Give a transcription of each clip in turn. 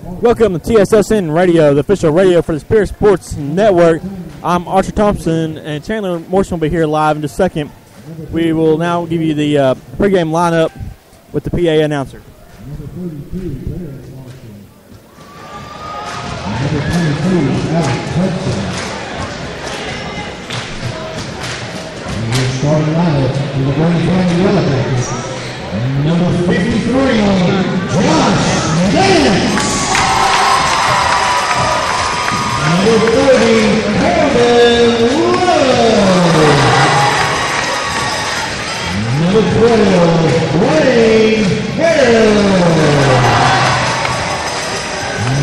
Welcome to TSSN Radio, the official radio for the Spirit Sports Network. I'm Archer Thompson, and Chandler Morrison will be here live in just a second. We will now give you the pregame lineup with the PA announcer. Number 22, Alex Hudson. And your starting lineup for the Grundy County Yellow Jackets. Number 53, Josh Dance. Number 30, Kevin Lowe. Number 12, Blaine Hill.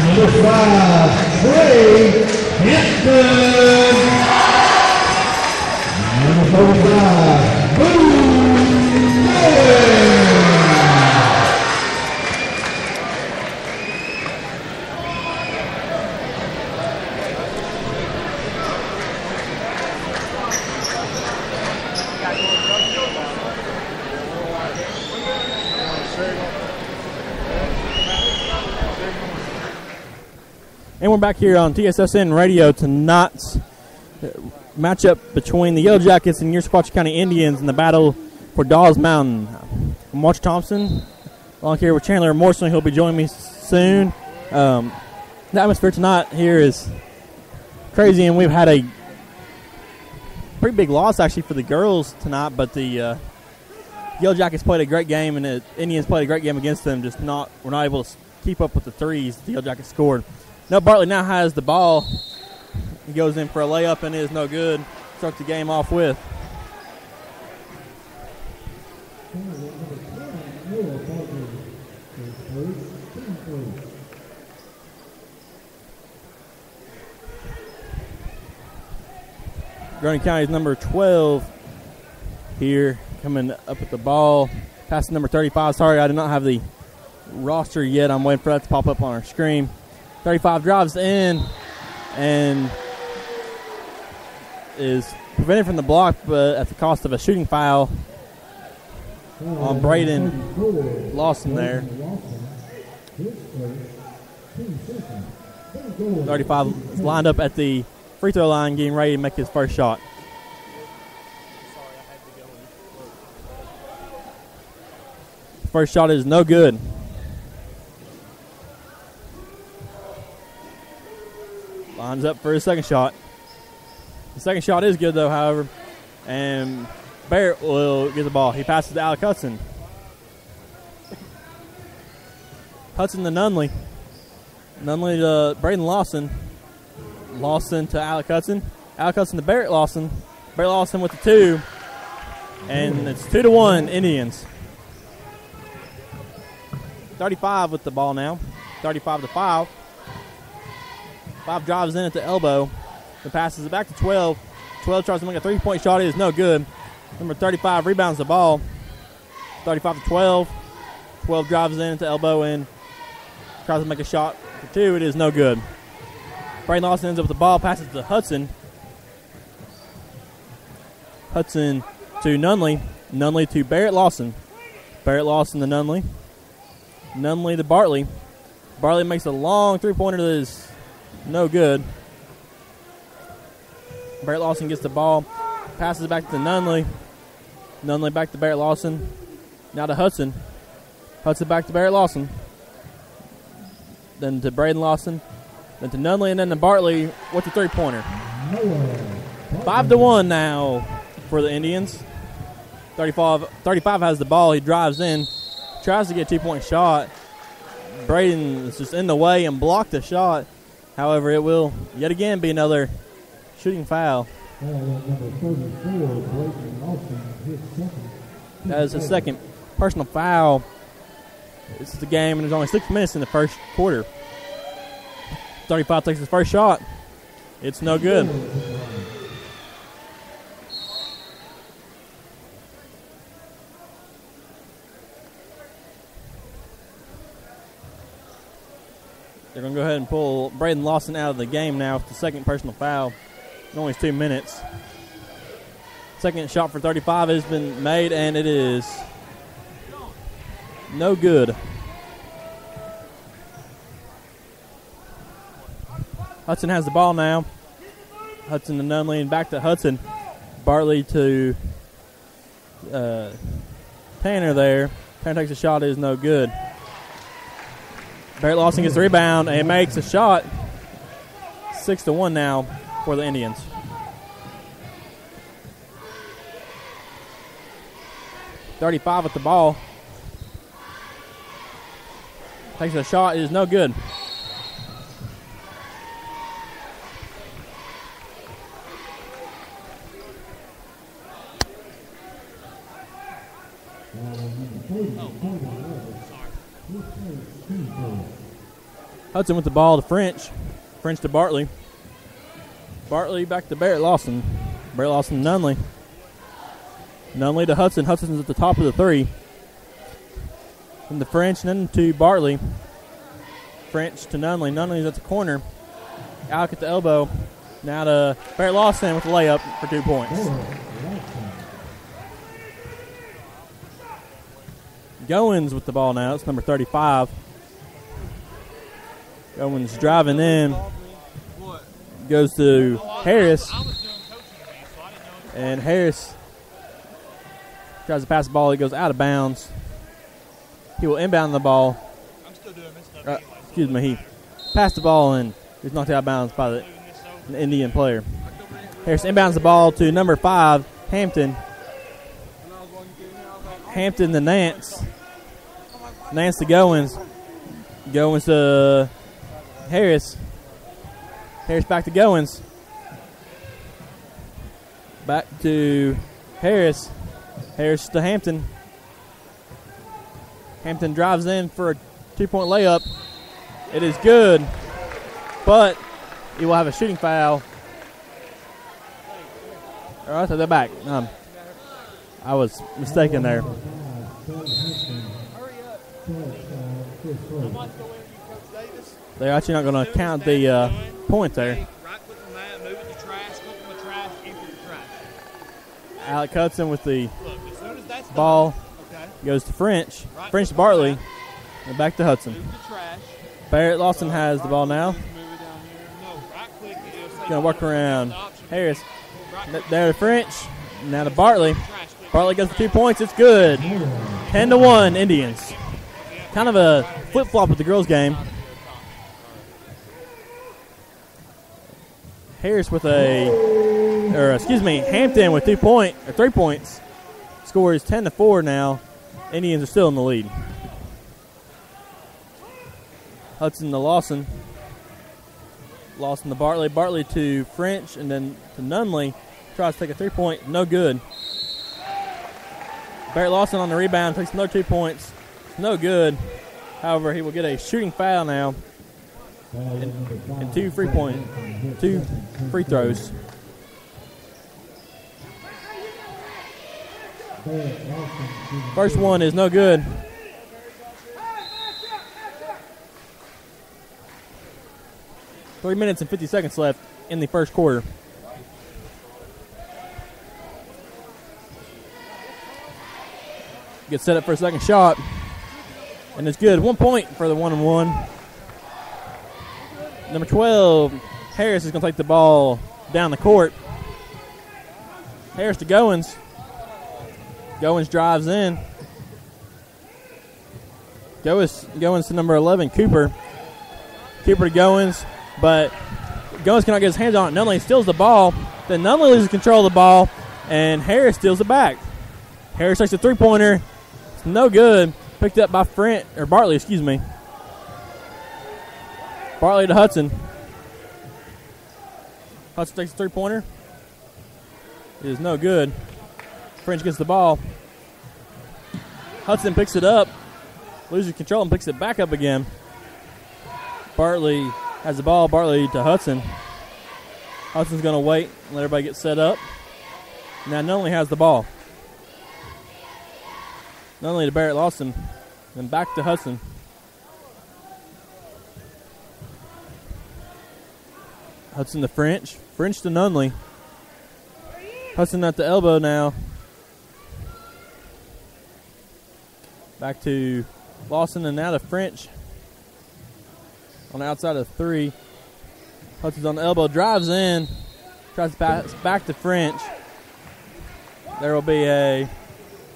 Number 5, Trey Hampton. Number 45, Boone Miller. And we're back here on TSSN Radio. Tonight's matchup between the Yellow Jackets and your Sequatchie County Indians in the battle for Dawes Mountain. I'm Archer Thompson, along here with Chandler Morrison. He'll be joining me soon. The atmosphere tonight here is crazy, and we've had a pretty big loss actually for the girls tonight, but the Yellow Jackets played a great game, and the Indians played a great game against them. We're not able to keep up with the threes the Yellow Jackets scored. No, Bartley now has the ball. He goes in for a layup, and it is no good. Starts the game off with. Grundy County's number 12 here coming up with the ball. Passing number 35. Sorry, I did not have the roster yet. I'm waiting for that to pop up on our screen. 35 drives in and is prevented from the block, but at the cost of a shooting foul on Braden Lawson there. 35 is lined up at the free throw line, getting ready to make his first shot. First shot is no good. Lines up for his second shot. The second shot is good, though, however. And Barrett will get the ball. He passes to Alec Hudson. Hudson to Nunley. Nunley to Braden Lawson. Lawson to Alec Hudson. Alec Hudson to Barrett Lawson. Barrett Lawson with the 2. And it's 2-1 Indians. 35 with the ball now. 35-5. 5 drives in at the elbow. The passes it back to 12. 12 tries to make a three-point shot. It is no good. Number 35 rebounds the ball. 35-12. 12 drives in at the elbow and tries to make a shot for 2. It is no good. Braden Lawson ends up with the ball. Passes to Hudson. Hudson to Nunley. Nunley to Barrett Lawson. Barrett Lawson to Nunley. Nunley to Bartley. Bartley makes a long three-pointer that is no good. Barrett Lawson gets the ball. Passes it back to Nunley. Nunley back to Barrett Lawson. Now to Hudson. Hudson back to Barrett Lawson. Then to Braden Lawson. Then to Nunley, and then to Bartley with the three-pointer. 5-1 now for the Indians. 35 has the ball. He drives in. Tries to get a 2-point shot. Braden is just in the way and blocked the shot. However, it will yet again be another shooting foul. That is the second personal foul. This is the game, and there's only 6 minutes in the first quarter. 35 takes his first shot. It's no good. They're going to go ahead and pull Braden Lawson out of the game now with the second personal foul. It's only 2 minutes. Second shot for 35 has been made, and it is no good. Hudson has the ball now. Hudson to Nunley and back to Hudson. Bartley to Tanner there. Tanner takes a shot. It is no good. Barrett Lawson gets the rebound and makes a shot. 6-1 now for the Indians. .35 with the ball. Takes a shot. It is no good. Hudson with the ball to French. French to Bartley. Bartley back to Barrett Lawson. Barrett Lawson to Nunley. Nunley to Hudson. Hudson's at the top of the three. From the French, and then to Bartley. French to Nunley. Nunley's at the corner. Alec at the elbow. Now to Barrett Lawson with the layup for 2 points. Goins with the ball now. It's number 35. Goins driving in. Goes to Harris. And Harris tries to pass the ball. It goes out of bounds. He will inbound the ball. Excuse me. He passed the ball and he's knocked out of bounds by the Indian player. Harris inbounds the ball to number 5, Hampton. Hampton to Nance. Nance to Goins. Goins to Harris. Harris back to Goins. Back to Harris. Harris to Hampton. Hampton drives in for a 2-point layup. It is good, but he will have a shooting foul. All right, so they're back. I was mistaken there. They're actually not going to count the point there. Alec Hudson with the ball goes to French. French to Bartley. And back to Hudson. Barrett Lawson has the ball now. Going to work around Harris. There to French. Now to Bartley. Bartley goes for 2 points. It's good. 10-1 Indians. Kind of a flip-flop with the girls' game. Harris with Hampton with 3 points. Score is 10-4 now. Indians are still in the lead. Hudson to Lawson. Lawson to Bartley. Bartley to French and then to Nunley. Tries to take a 3-point. No good. Barrett Lawson on the rebound. Takes another 2 points. No good. However, he will get a shooting foul now. And 2 free throws. First one is no good. Three minutes and 50 seconds left in the first quarter. Gets set up for a second shot. And it's good. 1 point for the 1-and-1. Number 12, Harris is going to take the ball down the court. Harris to Goins. Goins drives in. Goins to number 11, Cooper. Cooper to Goins, but Goins cannot get his hands on it. Nunley steals the ball. Then Nunley loses control of the ball, and Harris steals it back. Harris takes a three-pointer. It's no good. Picked up by Bartley, excuse me. Bartley to Hudson. Hudson takes a three-pointer. It is no good. French gets the ball. Hudson picks it up, loses control, and picks it back up again. Bartley has the ball. Bartley to Hudson. Hudson's going to wait and let everybody get set up. Now Nunley has the ball. Nunley to Barrett Lawson. Then back to Hudson. Hudson to French. French to Nunley. Hudson at the elbow now. Back to Lawson and now to French. On the outside of three. Hudson's on the elbow, drives in, tries to pass back to French. There will be a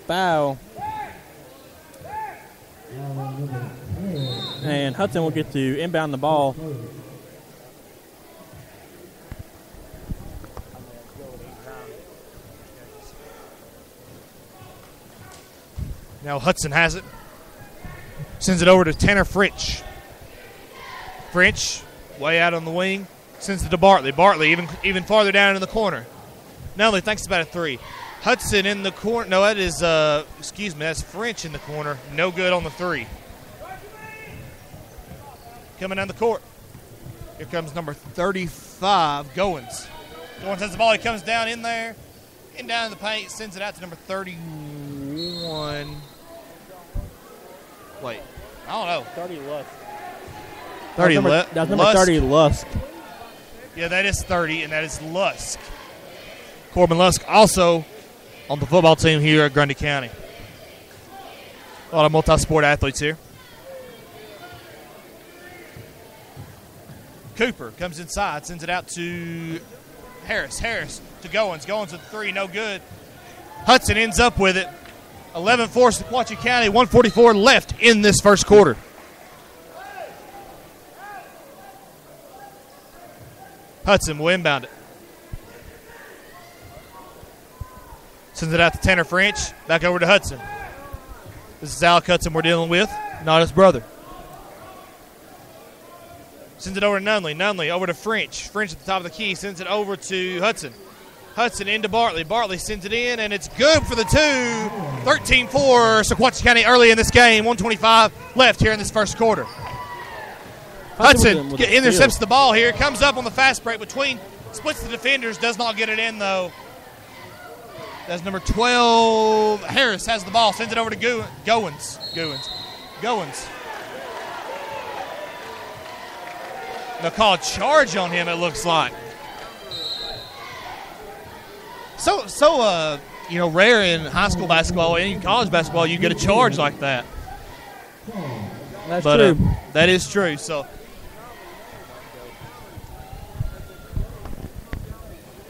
foul. And Hudson will get to inbound the ball. Now Hudson has it. Sends it over to Tanner French. French, way out on the wing, sends it to Bartley. Bartley even farther down in the corner. Nunley thinks about a three. Hudson in the corner. No, that is, that's French in the corner. No good on the three. Coming down the court. Here comes number 35, Goins. Goins has the ball. He comes down in there. And down in the paint, sends it out to number 31. Wait, I don't know. 30 Lusk. 30 That's number 30, Lusk. Yeah, that is 30, and that is Lusk. Corbin Lusk also on the football team here at Grundy County. A lot of multi-sport athletes here. Cooper comes inside, sends it out to Harris. Harris to Goins. Goins with three, no good. Hudson ends up with it. 11-4 Sequatchie County, 1:44 left in this first quarter. Hudson will inbound it. Sends it out to Tanner French. Back over to Hudson. This is Alec Hudson we're dealing with, not his brother. Sends it over to Nunley. Nunley over to French. French at the top of the key. Sends it over to Hudson. Hudson into Bartley. Bartley sends it in, and it's good for the two. 13-4 Sequatchie County early in this game. 1:25 left here in this first quarter. Hudson intercepts the ball here. Comes up on the fast break between. Splits the defenders. Does not get it in, though. That's number 12. Harris has the ball. Sends it over to Goins. They'll call a charge on him, it looks like. So rare in high school basketball and in college basketball, you get a charge like that. That's true. That is true. So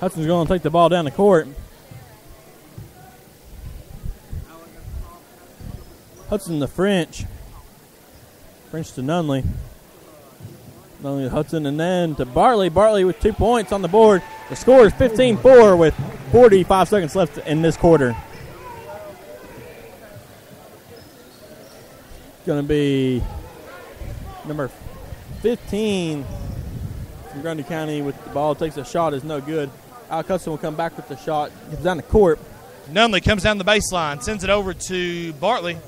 Hudson's going to take the ball down the court. Hudson to French. French to Nunley. Nunley to Hudson, and then to Bartley. Bartley with 2 points on the board. The score is 15-4 with 45 seconds left in this quarter. Going to be number 15 from Grundy County with the ball. Takes a shot, is no good. Al Hudson will come back with the shot. Gets down the court. Nunley comes down the baseline, sends it over to Bartley.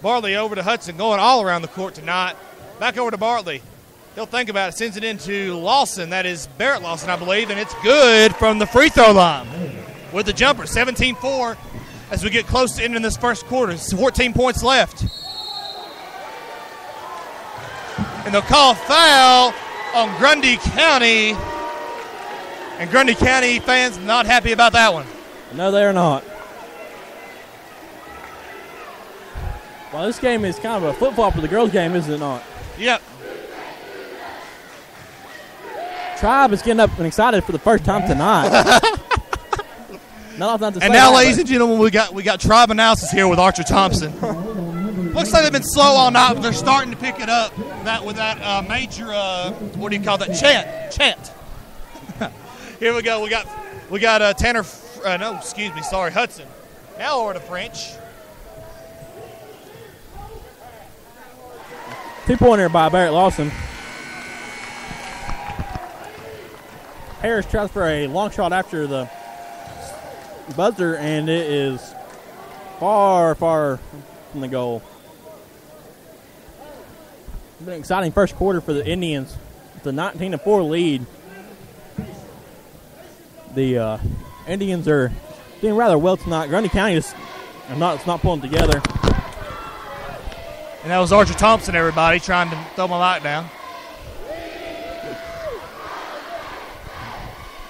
Bartley over to Hudson, going all around the court tonight. Back over to Bartley. He'll think about it, sends it into Lawson. That is Barrett Lawson, I believe, and it's good from the free throw line with the jumper. 17-4 as we get close to ending this first quarter. 14 points left. And they'll call a foul on Grundy County. And Grundy County fans not happy about that one. No, they are not. Well, this game is kind of a flip-flop for the girls' game, is it not? Yep. Tribe is getting up and excited for the first time tonight. Now, ladies and gentlemen, we got Tribe analysis here with Archer Thompson. Looks like they've been slow all night, but they're starting to pick it up. With that major, what do you call that? Chant. Here we go. We got Tanner. Hudson. Now over to French. 2-pointer by Barrett Lawson. Harris tries for a long shot after the buzzer, and it is far, far from the goal. It's been an exciting first quarter for the Indians. It's a 19-4 lead. The Indians are doing rather well tonight. Grundy County is not pulling together. And that was Archer Thompson, everybody, trying to throw my mic down.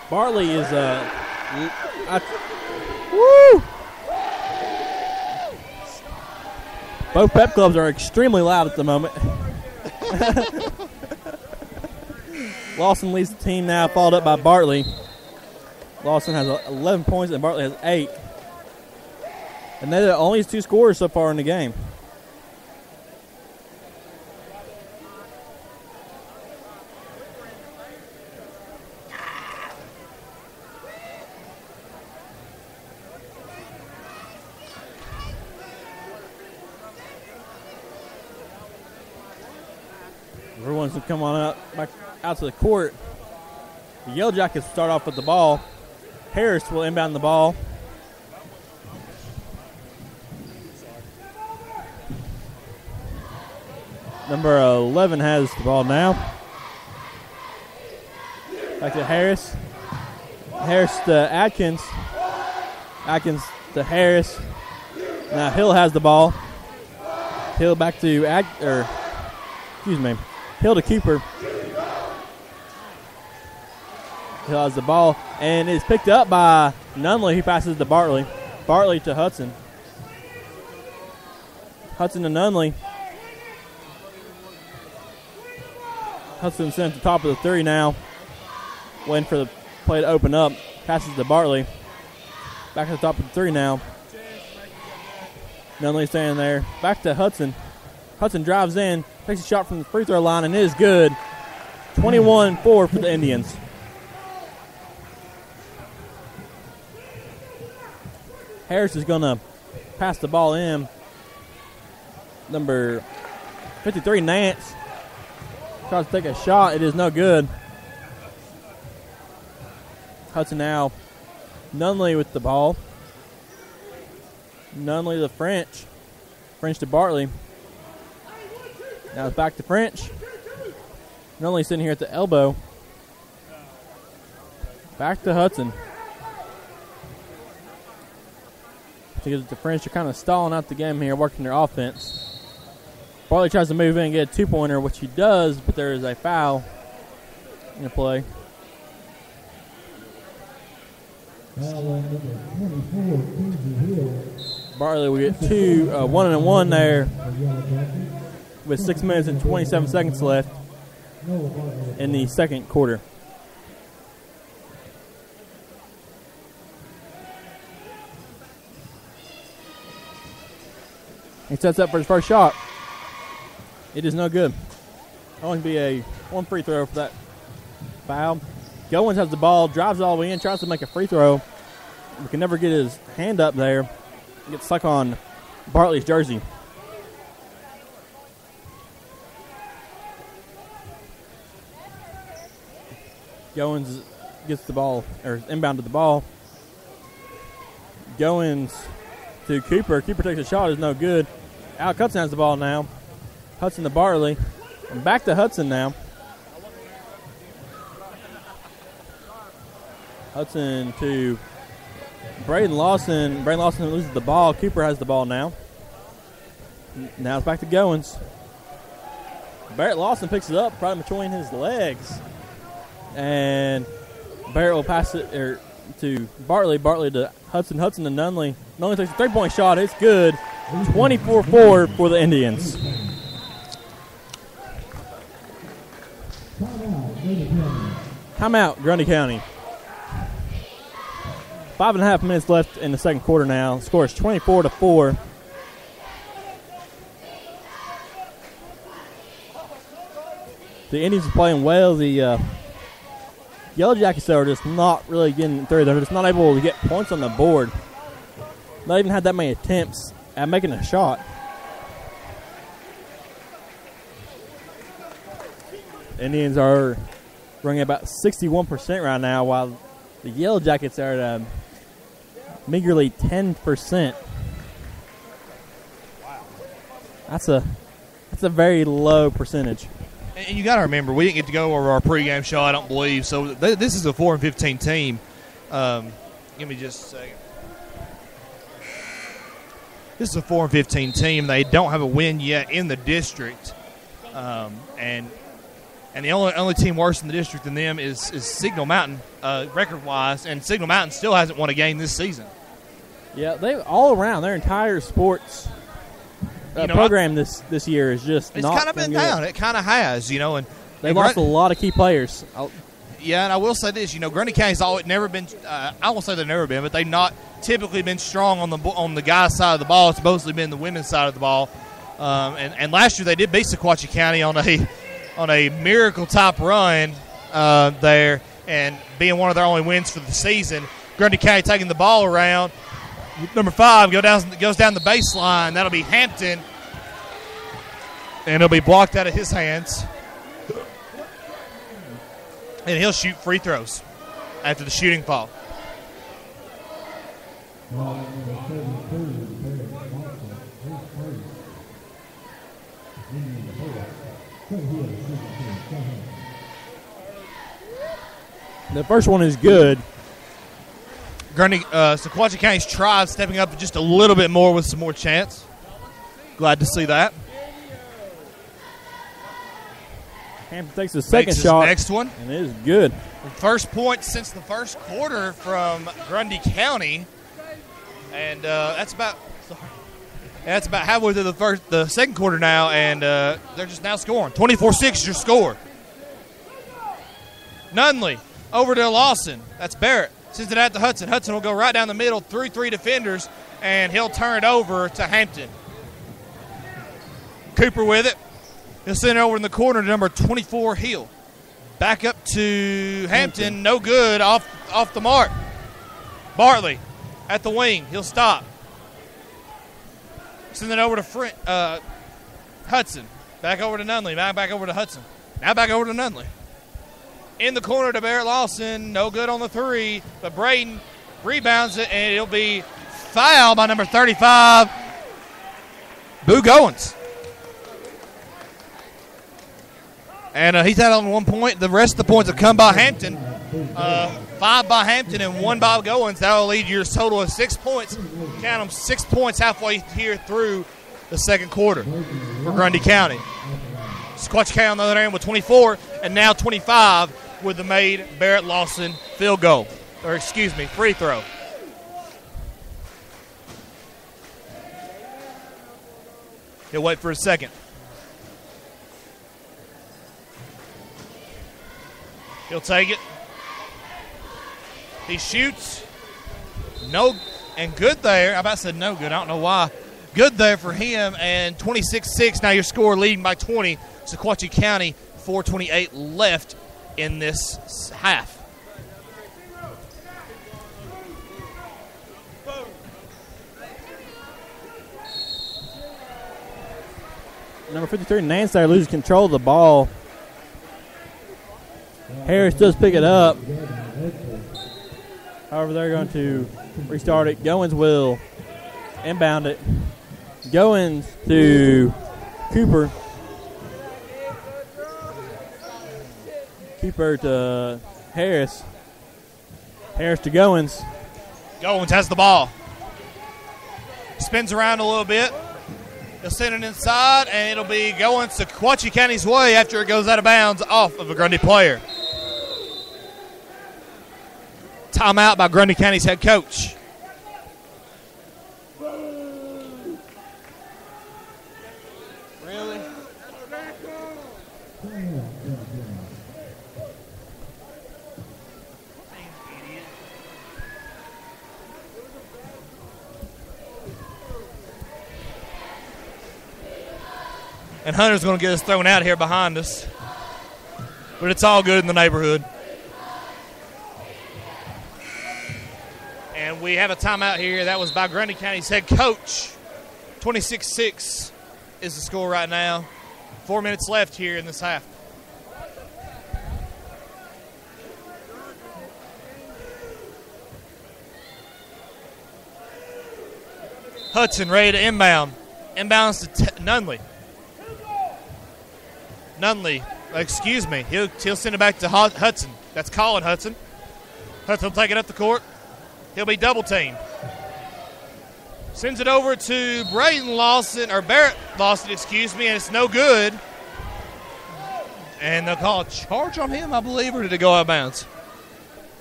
Bartley is woo! Both pep clubs are extremely loud at the moment. Lawson leads the team now, followed up by Bartley. Lawson has 11 points and Bartley has 8. And they're the only 2 scorers so far in the game. Everyone's going to come on back out to the court. The Yellow Jackets start off with the ball. Harris will inbound the ball. Number 11 has the ball now. Back to Harris. Harris to Atkins. Atkins to Harris. Now Hill has the ball. Hill back to Hill to Cooper. Hill has the ball and is picked up by Nunley. He passes to Bartley. Bartley to Hudson. Hudson to Nunley. Hudson sent to the top of the 3 now. Waiting for the play to open up. Passes to Bartley. Back to the top of the 3 now. Nunley standing there. Back to Hudson. Hudson drives in. Takes a shot from the free throw line and it is good. 21-4 for the Indians. Harris is going to pass the ball in. Number 53, Nance, tries to take a shot. It is no good. Hudson now. Nunley with the ball. Nunley to French. French to Bartley. Now it's back to French. Nunley sitting here at the elbow. Back to Hudson. To give it to French. They're kind of stalling out the game here, working their offense. Bartley tries to move in and get a 2-pointer, which he does, but there is a foul in the play. Bartley will get 1-and-1 there with 6 minutes and 27 seconds left in the second quarter. He sets up for his first shot. It is no good. Only be a 1 free throw for that foul. Goins has the ball, drives all the way in, tries to make a free throw. He can never get his hand up there. Gets stuck on Bartley's jersey. Goins gets the ball, or inbounded the ball. Goins to Cooper. Cooper takes a shot, is no good. Al Hudson has the ball now. Hudson to Bartley. And back to Hudson now. Hudson to Braden Lawson. Braden Lawson loses the ball. Cooper has the ball now. Now it's back to Goins. Barrett Lawson picks it up right between his legs. And Barrett will pass it to Bartley. Bartley to Hudson. Hudson to Nunley. Nunley takes a 3-point shot. It's good. 24-4 for the Indians. Timeout, Grundy County. 5.5 minutes left in the second quarter now. The score is 24-4. The Indians are playing well. The Yellow Jackets are just not really getting through. They're just not able to get points on the board. Not even had that many attempts at making a shot. Indians are running about 61% right now, while the Yellow Jackets are at a meagerly 10%. Wow. That's a very low percentage. And you got to remember, we didn't get to go over our pregame show, I don't believe. So this is a 4-15 team. Give me just a second. This is a 4-15 team. They don't have a win yet in the district, and the only team worse in the district than them is Signal Mountain, record-wise, and Signal Mountain still hasn't won a game this season. Yeah, they all around their entire sports program this year is just it's not kind of been down. It kind of has, and They lost a lot of key players. Yeah, and I will say this. Grundy County's never been. I won't say they've never been, but they've not typically been strong on the guys' side of the ball. It's mostly been the women's side of the ball. And last year they did beat Sequatchie County on a miracle type run there, and being one of their only wins for the season. Grundy County taking the ball around. Number 5 goes down the baseline. That'll be Hampton, and it'll be blocked out of his hands. And he'll shoot free throws after the shooting foul. The first one is good. Sequatchie County's tried stepping up just a little bit more with some more chance. Glad to see that. Hampton takes the second shot. Next one. And it is good. First point since the first quarter from Grundy County. And that's about halfway through the second quarter now, and they're just now scoring. 24-6 is your score. Nunley over to Lawson. That's Barrett. Sends it out to Hudson. Hudson will go right down the middle through 3 defenders, and he'll turn it over to Hampton. Cooper with it. He'll send it over in the corner to number 24, Hill. Back up to Hampton. No good. Off the mark. Bartley at the wing. He'll stop. Send it over to Hudson. Back over to Nunley. Back over to Hudson. Now back over to Nunley. In the corner to Barrett Lawson. No good on the 3. But Braden rebounds it, and it'll be fouled by number 35, Boo Goins. And he's had on 1 point. The rest of the points have come by Hampton. 5 by Hampton and 1 by Goins. That will lead your total of 6 points. Count them, 6 points halfway here through the second quarter for Grundy County. Sequatchie County on the other end with 24, and now 25 with the made Barrett Lawson free throw. He'll wait for a second. He'll take it. He shoots. No, and good there. I about said no good. I don't know why. Good there for him, and 26-6. Now your score leading by 20. Sequatchie County, 4:28 left in this half. Number 53, Nansire loses control of the ball. Harris does pick it up. However, they're going to restart it. Goins will inbound it. Goins to Cooper. Cooper to Harris. Harris to Goins. Goins has the ball. Spins around a little bit. He'll send it inside, and it'll be going Sequatchie County's way after it goes out of bounds off of a Grundy player. Timeout by Grundy County's head coach. Really? And Hunter's going to get us thrown out here behind us. But it's all good in the neighborhood. And we have a timeout here. That was by Grundy County's head coach. 26-6 is the score right now. 4 minutes left here in this half. Hudson ready to inbound. Inbounds to Nunley. He'll send it back to Hudson. That's Colin Hudson. Hudson will take it up the court. He'll be double teamed. Sends it over to Barrett Lawson, and it's no good. And they'll call a charge on him, I believe, or did it go out of bounds?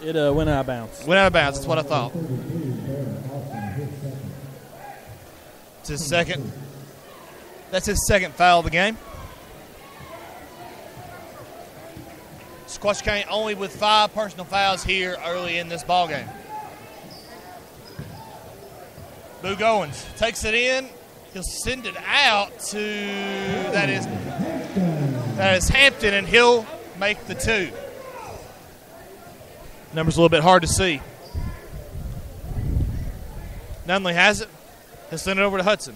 It went out of bounds. Went out of bounds, that's what I thought. It's his second. That's his second foul of the game. Sequatchie County only with 5 personal fouls here early in this ball game. Boo Goins takes it in. He'll send it out to that is Hampton, and he'll make the 2. Number's a little bit hard to see. Nunley has it. He'll send it over to Hudson.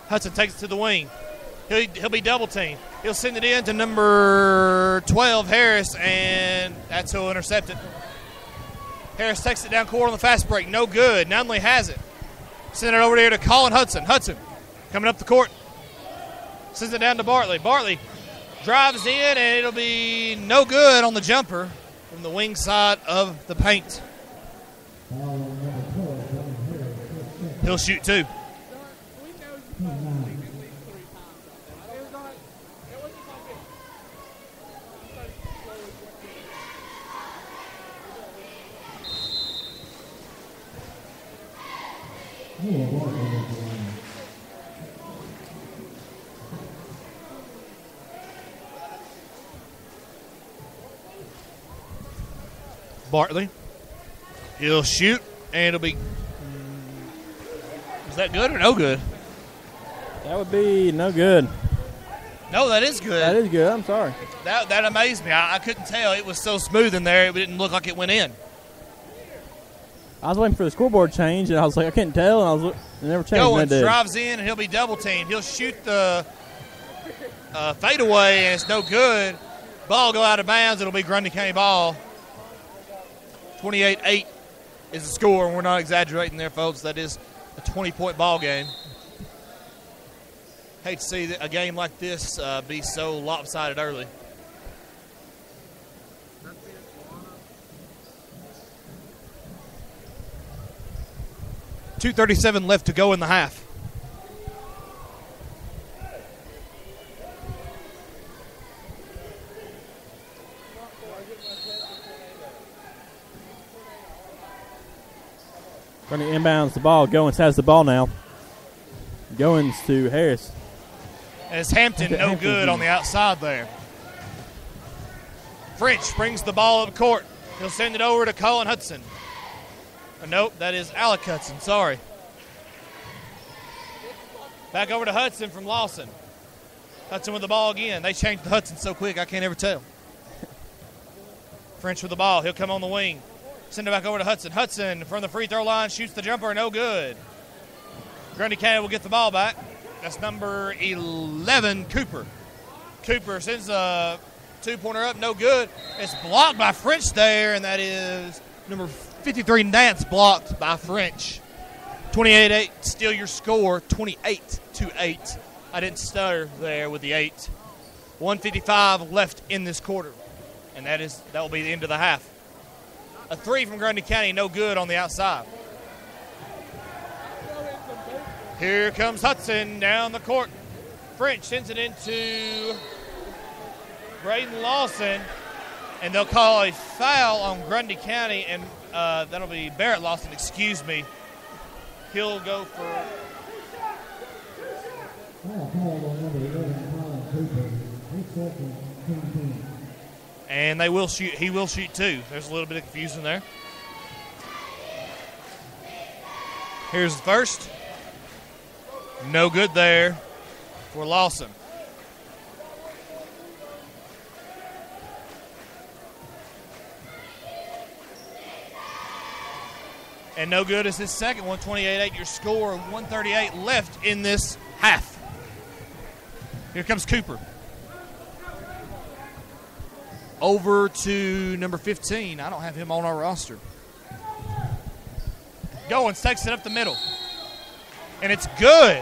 Hudson takes it to the wing. He'll be double teamed. He'll send it in to number 12, Harris, and that's who'll intercept it. Harris takes it down court on the fast break. No good. Nunley has it. Send it over there to Colin Hudson. Hudson coming up the court. Sends it down to Bartley. Bartley drives in, and it'll be no good on the jumper from the wing side of the paint. He'll shoot 2. Bartley. He'll shoot, and it'll be. Is that good or no good? That would be no good. No, that is good. That is good. I'm sorry. That amazed me. I couldn't tell. It was so smooth in there, it didn't look like it went in. I was waiting for the scoreboard change, and I was like, I couldn't tell, and it never changed. Goins drives in, and he'll be double teamed. He'll shoot the fadeaway, and it's no good. Ball go out of bounds. It'll be Grundy County ball. 28-8 is the score, and we're not exaggerating there, folks. That is a 20-point ball game. Hate to see a game like this be so lopsided early. .237 left to go in the half. Grundy inbounds the ball. Goins has the ball now. Goins to Harris. And it's Hampton, no good on the outside there. French brings the ball up court. He'll send it over to Colin Hudson. Nope, that is Alec Hudson, sorry. Back over to Hudson from Lawson. Hudson with the ball again. They changed the Hudson so quick, I can't ever tell. French with the ball. He'll come on the wing. Send it back over to Hudson. Hudson from the free throw line shoots the jumper, no good. Grundy County will get the ball back. That's number 11, Cooper. Cooper sends a two-pointer up, no good. It's blocked by French there, and that is number 53, Nance, blocked by French. 28-8, still your score, 28-8. I didn't stutter there with the 8. 1:55 left in this quarter, and that will be the end of the half. A 3 from Grundy County, no good on the outside. Here comes Hudson down the court. French sends it into Braden Lawson, and they'll call a foul on Grundy County, and that'll be Barrett Lawson, excuse me. He'll go for... And they will shoot. He will shoot 2. There's a little bit of confusion there. Here's the first. No good there for Lawson. And no good is his second one. 28-8 your score. 1:38 left in this half. Here comes Cooper. Over to number 15. I don't have him on our roster. Goins takes it up the middle. And it's good.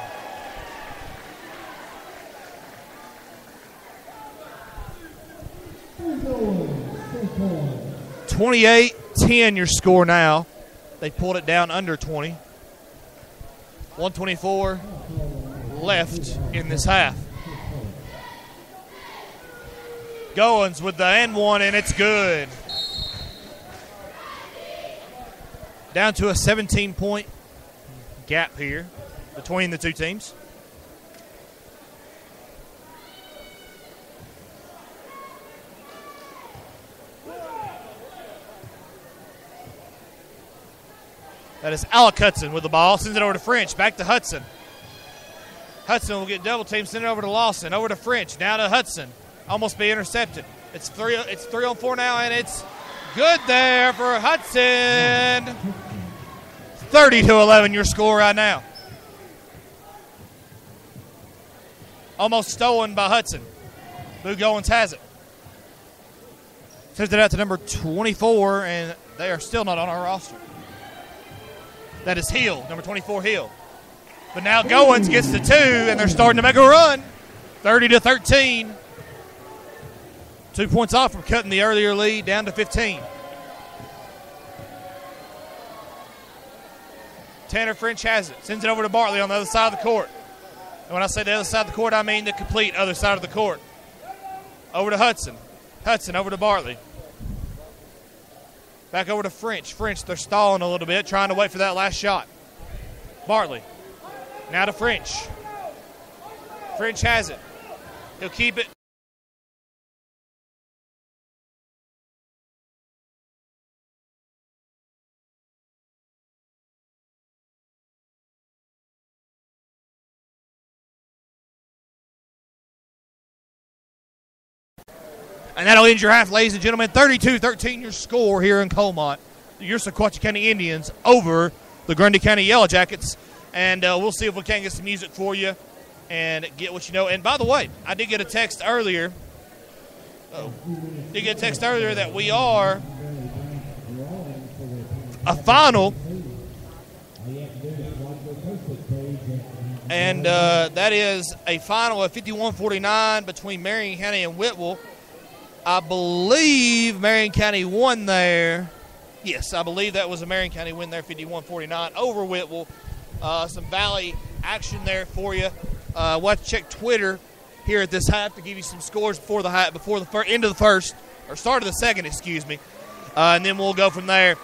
.28-10 your score now. They pulled it down under 20. 124 left in this half. Goins with the and one, and it's good. Down to a 17-point gap here between the two teams. That is Alec Hudson with the ball. Sends it over to French. Back to Hudson. Hudson will get double team. Send it over to Lawson. Over to French. Now to Hudson. Almost be intercepted. It's 3-on-4 now, and it's good there for Hudson. 30-11 your score right now. Almost stolen by Hudson. Boo Goins has it. Sends it out to number 24, and they are still not on our roster. That is Hill, number 24, Hill. But now Goins gets the 2, and they're starting to make a run. 30-13. 2 points off from cutting the earlier lead down to 15. Tanner French has it. Sends it over to Bartley on the other side of the court. And when I say the other side of the court, I mean the complete other side of the court. Over to Hudson. Hudson over to Bartley. Back over to French. French, they're stalling a little bit, trying to wait for that last shot. Bartley. Now to French. French has it. He'll keep it. And that'll end your half, ladies and gentlemen. 32-13 your score here in Colmont. Your Sequatchie County Indians over the Grundy County Yellow Jackets. And we'll see if we can get some music for you and get what you know. And by the way, I did get a text earlier. That we are a final. And that is a final of 51-49 between Marion County and Whitwell. I believe Marion County won there. Yes, I believe that was a Marion County win there, 51-49 over Whitwell. Some Valley action there for you. We'll have to check Twitter here at this half to give you some scores before the end of the first, or start of the second, excuse me. And then we'll go from there.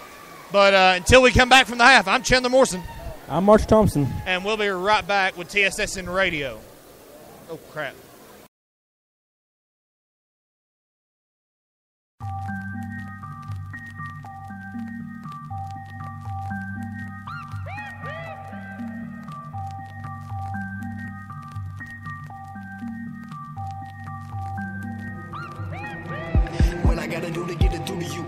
But until we come back from the half, I'm Chandler Morrison. I'm March Thompson. And we'll be right back with TSSN Radio. Oh, crap. What I gotta do to get it through to you?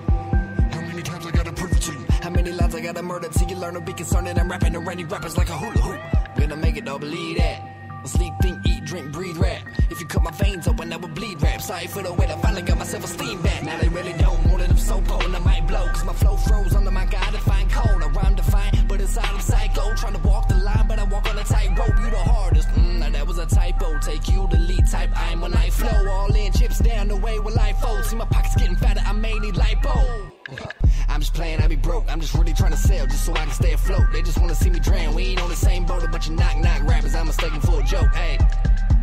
How many times I gotta prove it to you? How many lives I gotta murder till you learn to be concerned that I'm rapping around these rappers like a hula hoop? Gonna make it all, believe that. Sleep, think, eat, drink, breathe, rap. If you cut my veins open, I would bleed rap. Sorry for the way I finally got my self-esteem back. Now they really don't. More than I'm so potent, I might blow. Cause my flow froze under my God-defined code. I rhyme defined, but inside I'm psycho. Trying to walk the line, but I walk on a tightrope. You the hardest. Now that was a typo. Take you the lead type. I'm when I flow. All in, chips down the way with life folds. See my pockets getting fatter, I may need lipo. I'm just playing, I be broke. I'm just really trying to sell just so I can stay afloat. They just wanna see me drown. We ain't on the same boat. A bunch of knock-knock rappers. I'm mistaken for a joke. Hey,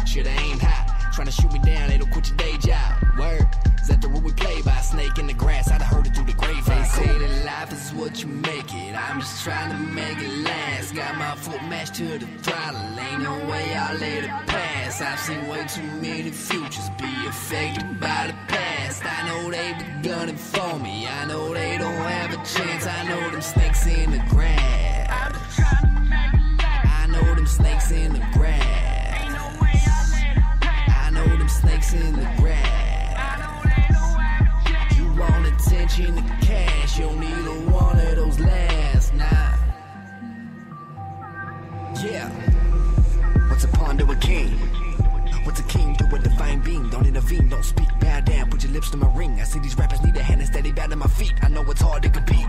shoulda aimed high. Trying to shoot me down, they don't quit your day job. Word, is that the rule we play by? Snake in the grass, I'd heard it through the grapevine. They say that life is what you make it. I'm just trying to make it last. Got my foot mashed to the throttle. Ain't no way I'll let it pass. I've seen way too many futures be affected by the past. I know they be gunning for me. I know they don't have a chance. I know them snakes in the grass. I'm just trying to make it last. I know them snakes in the grass. Ain't no way I'll let it pass. I know them snakes in the grass. I know they don't have a chance. You want attention and cash. You'll neither one of those last. Nah. Yeah. What's a pawn to a king? What's a king do with a divine being? Don't intervene, don't speak, bow down, put your lips to my ring. I see these rappers need a hand and steady bow to my feet. I know it's hard to compete.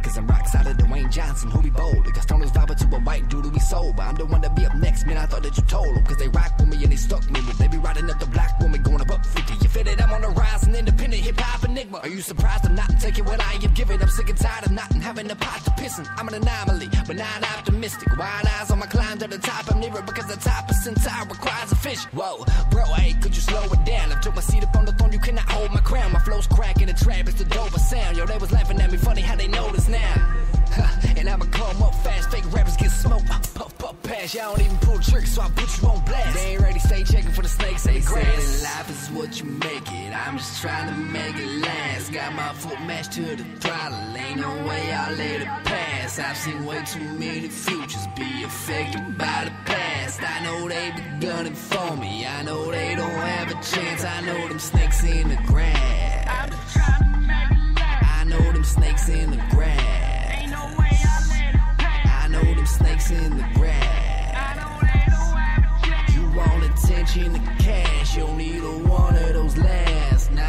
Cause I'm rock solid, Dwayne Johnson, who be bold. The Gastoners vibe to a white dude who be sober. I'm the one to be up next, man, I thought that you told them. Cause they rock with me and they stuck me with. They be riding up the block with me, going up 50. You feel it, I'm on the rise, an independent hip-hop enigma. Are you surprised I'm not taking what I am giving? I'm sick and tired of not having the pot to pissin'. I'm an anomaly, but not optimistic. Wide eyes on my climb to the top, I'm nearer because the top percentile requires a fish. Whoa, bro, hey, could you slow it down? I took my seat up on the throne, you cannot hold my crown. My flow's cracking the trap, it's the doper sound. Yo, they was laughing at me, funny how they notice now. And I'ma come up fast, fake rappers get smoked. Puff, puff, pass, y'all don't even pull tricks, so I put you on blast. They ain't ready, stay checking for the snakes, they say Life is what you make it. I'm just trying to make it last. Got my foot mashed to the throttle. Ain't no way I'll let it pass. I've seen way too many futures be affected by the past. I know they be gunning for me. I know they don't have a chance. I know them snakes in the grass. I'm just trying to make it last. I know them snakes in the grass. Ain't no way I'll let it pass. I know them snakes in the grass. I know they don't have a chance. You want attention and cash. You'll need one of those last. Nah.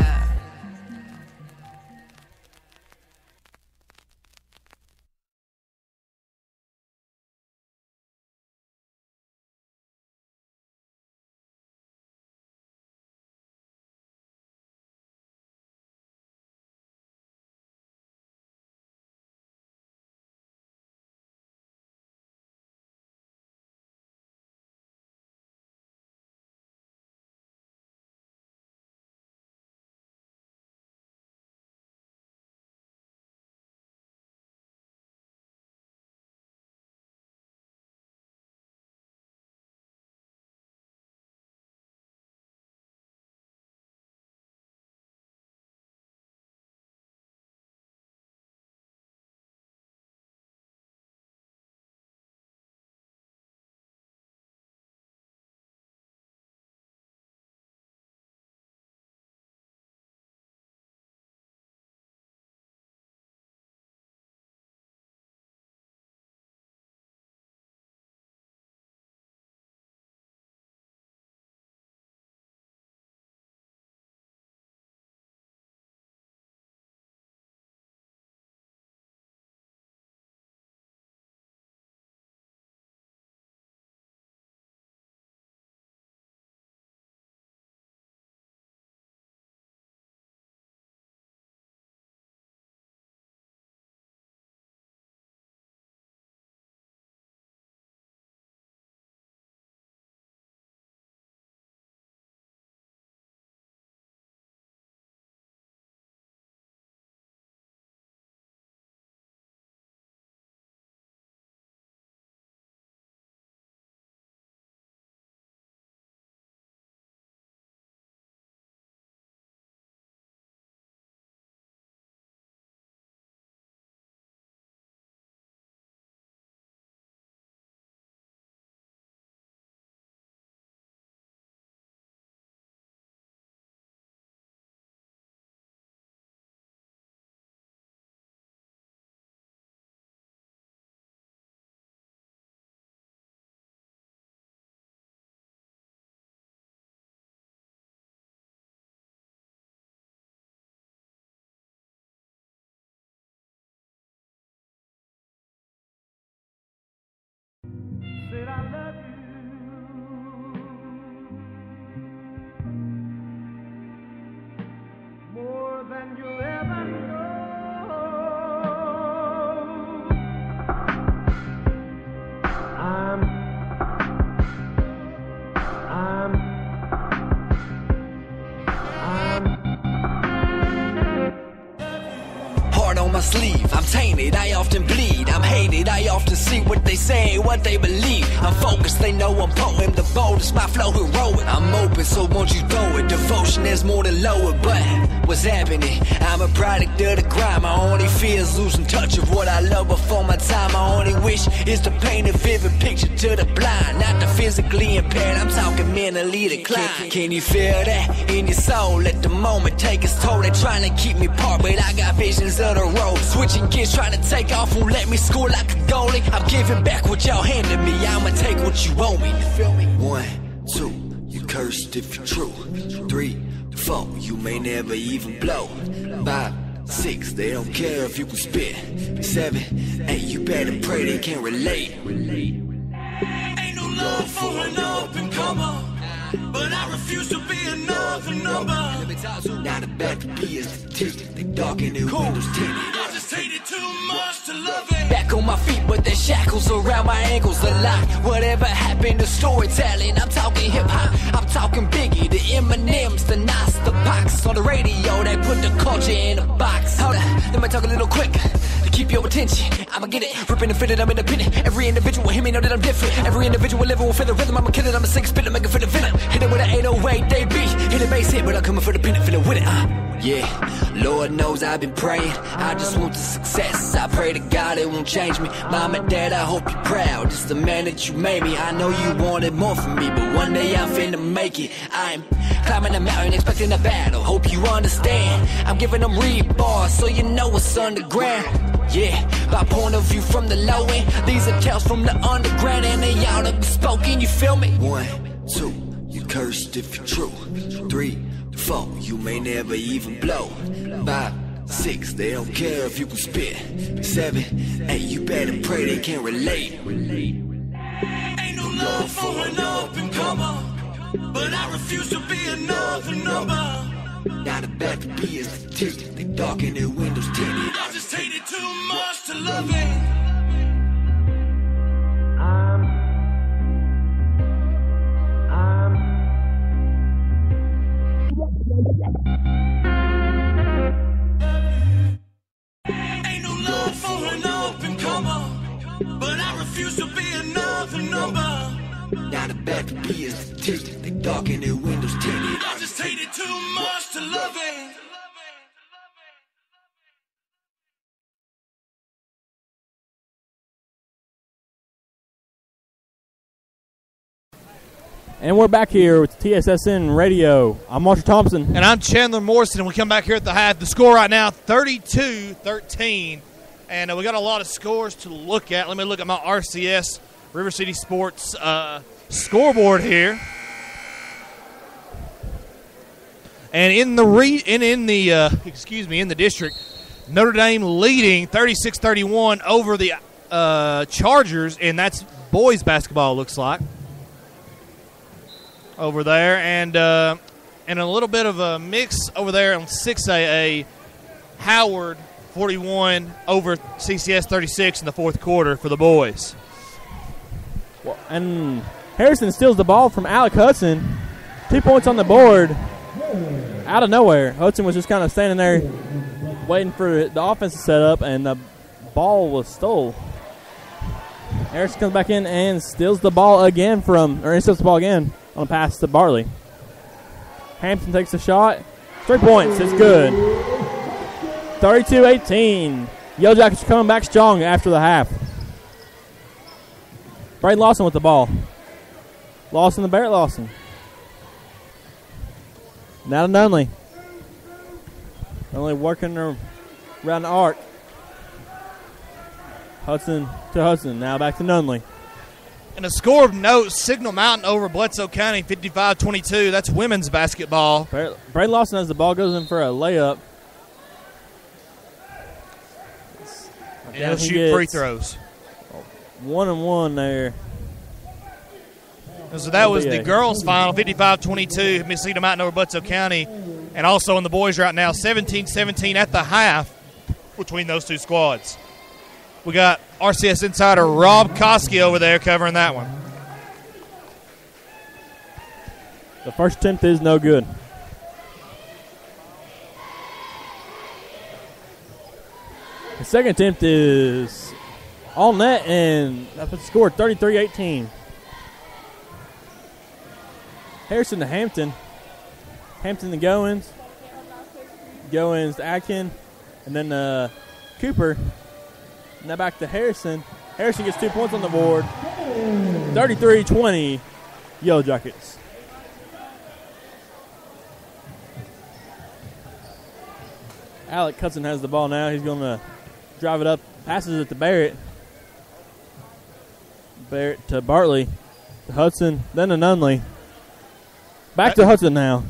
Said I love you more than you'll ever know. I'm Heart on my sleeve, I'm tainted, I often bleed. I'm hated, I often see what they say, what they believe. I'm focused, they know I'm potent, the boldest, my flow heroic. I'm open, so won't you throw it? Devotion is more than lower, but what's happening? I'm a product of the grind. My only fear is losing touch of what I love before my time. My only wish is to paint a vivid picture to the blind, not the physically impaired. I'm talking mentally declined. Can you feel that in your soul? Let the moment take its toll. They're trying to keep me apart, but I got visions of the road. Switching gears, trying to take off, won't let me score like a goalie. I'm giving back what y'all handed me. I'ma take what you owe me. You feel me? 1, 2, you cursed if you're true. 3, 4, you may never even blow. 5, 6, they don't care if you can spit. 7, 8, you better pray they can relate. Ain't no love for an up and comer, but I refuse to be another number. Not a bad to be a statistic. They darken their windows tinted. I just hated too much to love it. Back on my feet, but there's shackles around my ankles a lot. Whatever happened to storytelling? I'm talking hip hop, I'm talking Biggie, the Eminems, the Nas, the Pacs. On the radio, they put the culture in a box. Hold on, let me talk a little quick to keep your attention. I'ma get it, ripping and fitted, I'm independent. Every individual hear me, know that I'm different. Every individual living will feel the rhythm. I'ma kill it, I'ma sing, spit it, make it fit the venom. Hit it with an 808, they beat. Hit it the base hit, but I'm coming for the pin, finna win it. Yeah, Lord knows I've been praying. I just want the success. I pray to God it won't change me. Mom and Dad, I hope you're proud. Just the man that you made me. I know you wanted more from me, but one day I'm finna make it. I'm climbing a mountain, expecting a battle. Hope you understand. I'm giving them rebars, so you know what's underground. Yeah, my point of view from the low end. These are tales from the underground, and they all done spoken. You feel me? 1, 2, you cursed if you're true. 3, 4, you may never even blow. 5, 6, they don't care if you can spit. 7, 8, you better pray they can relate. Ain't no love for an up and comer, but I refuse to be another number. Not a bad to be is the teeth. They dark in their windows tinted. I just hate it too much to love it. Ain't no love for an up and comer, but I refuse to be another number. Not a bad to be is the teeth. They dark in their windows tinted. I just hate it too much to love it. And we're back here with TSSN Radio. I'm Marshall Thompson. And I'm Chandler Morrison, and we come back here at the half. The score right now, 32-13. And we got a lot of scores to look at. Let me look at my RCS River City Sports scoreboard here. And in the district, Notre Dame leading 36-31 over the Chargers, and that's boys basketball, looks like, over there. And a little bit of a mix over there on 6AA. Howard 41 over CCS 36 in the fourth quarter for the boys. Well, and Harrison steals the ball from Alec Hudson. 2 points on the board. Out of nowhere, Hudson was just kind of standing there waiting for the offense to set up, and the ball was stole. Harrison comes back in and steals the ball again on a pass to Bartley. Hampton takes a shot. 3 points. It's good. 32-18. Yellow Jackets are coming back strong after the half. Braden Lawson with the ball. Lawson to Barrett Lawson. Now to Nunley. Only working around the arc. Hudson to Hudson. Now back to Nunley. And a score of note, Signal Mountain over Bledsoe County, 55-22. That's women's basketball. Braden Lawson has the ball, goes in for a layup. And he'll shoot free throws. 1-1 there. So that was the girls' final, 55-22, Signal Mountain over Bledsoe County. And also in the boys right now, 17-17 at the half between those two squads. We got RCS insider Rob Koski over there covering that one. The first attempt is no good. The second attempt is on net, and that's the score, 33-18. Harrison to Hampton. Hampton to Goins. Goins to Atkin. And then Cooper. Now back to Harrison. Harrison gets 2 points on the board. 33-20, Yellow Jackets. Alec Hudson has the ball now. He's going to drive it up. Passes it to Barrett. Barrett to Bartley. To Hudson. Then to Nunley. Back to Hudson now.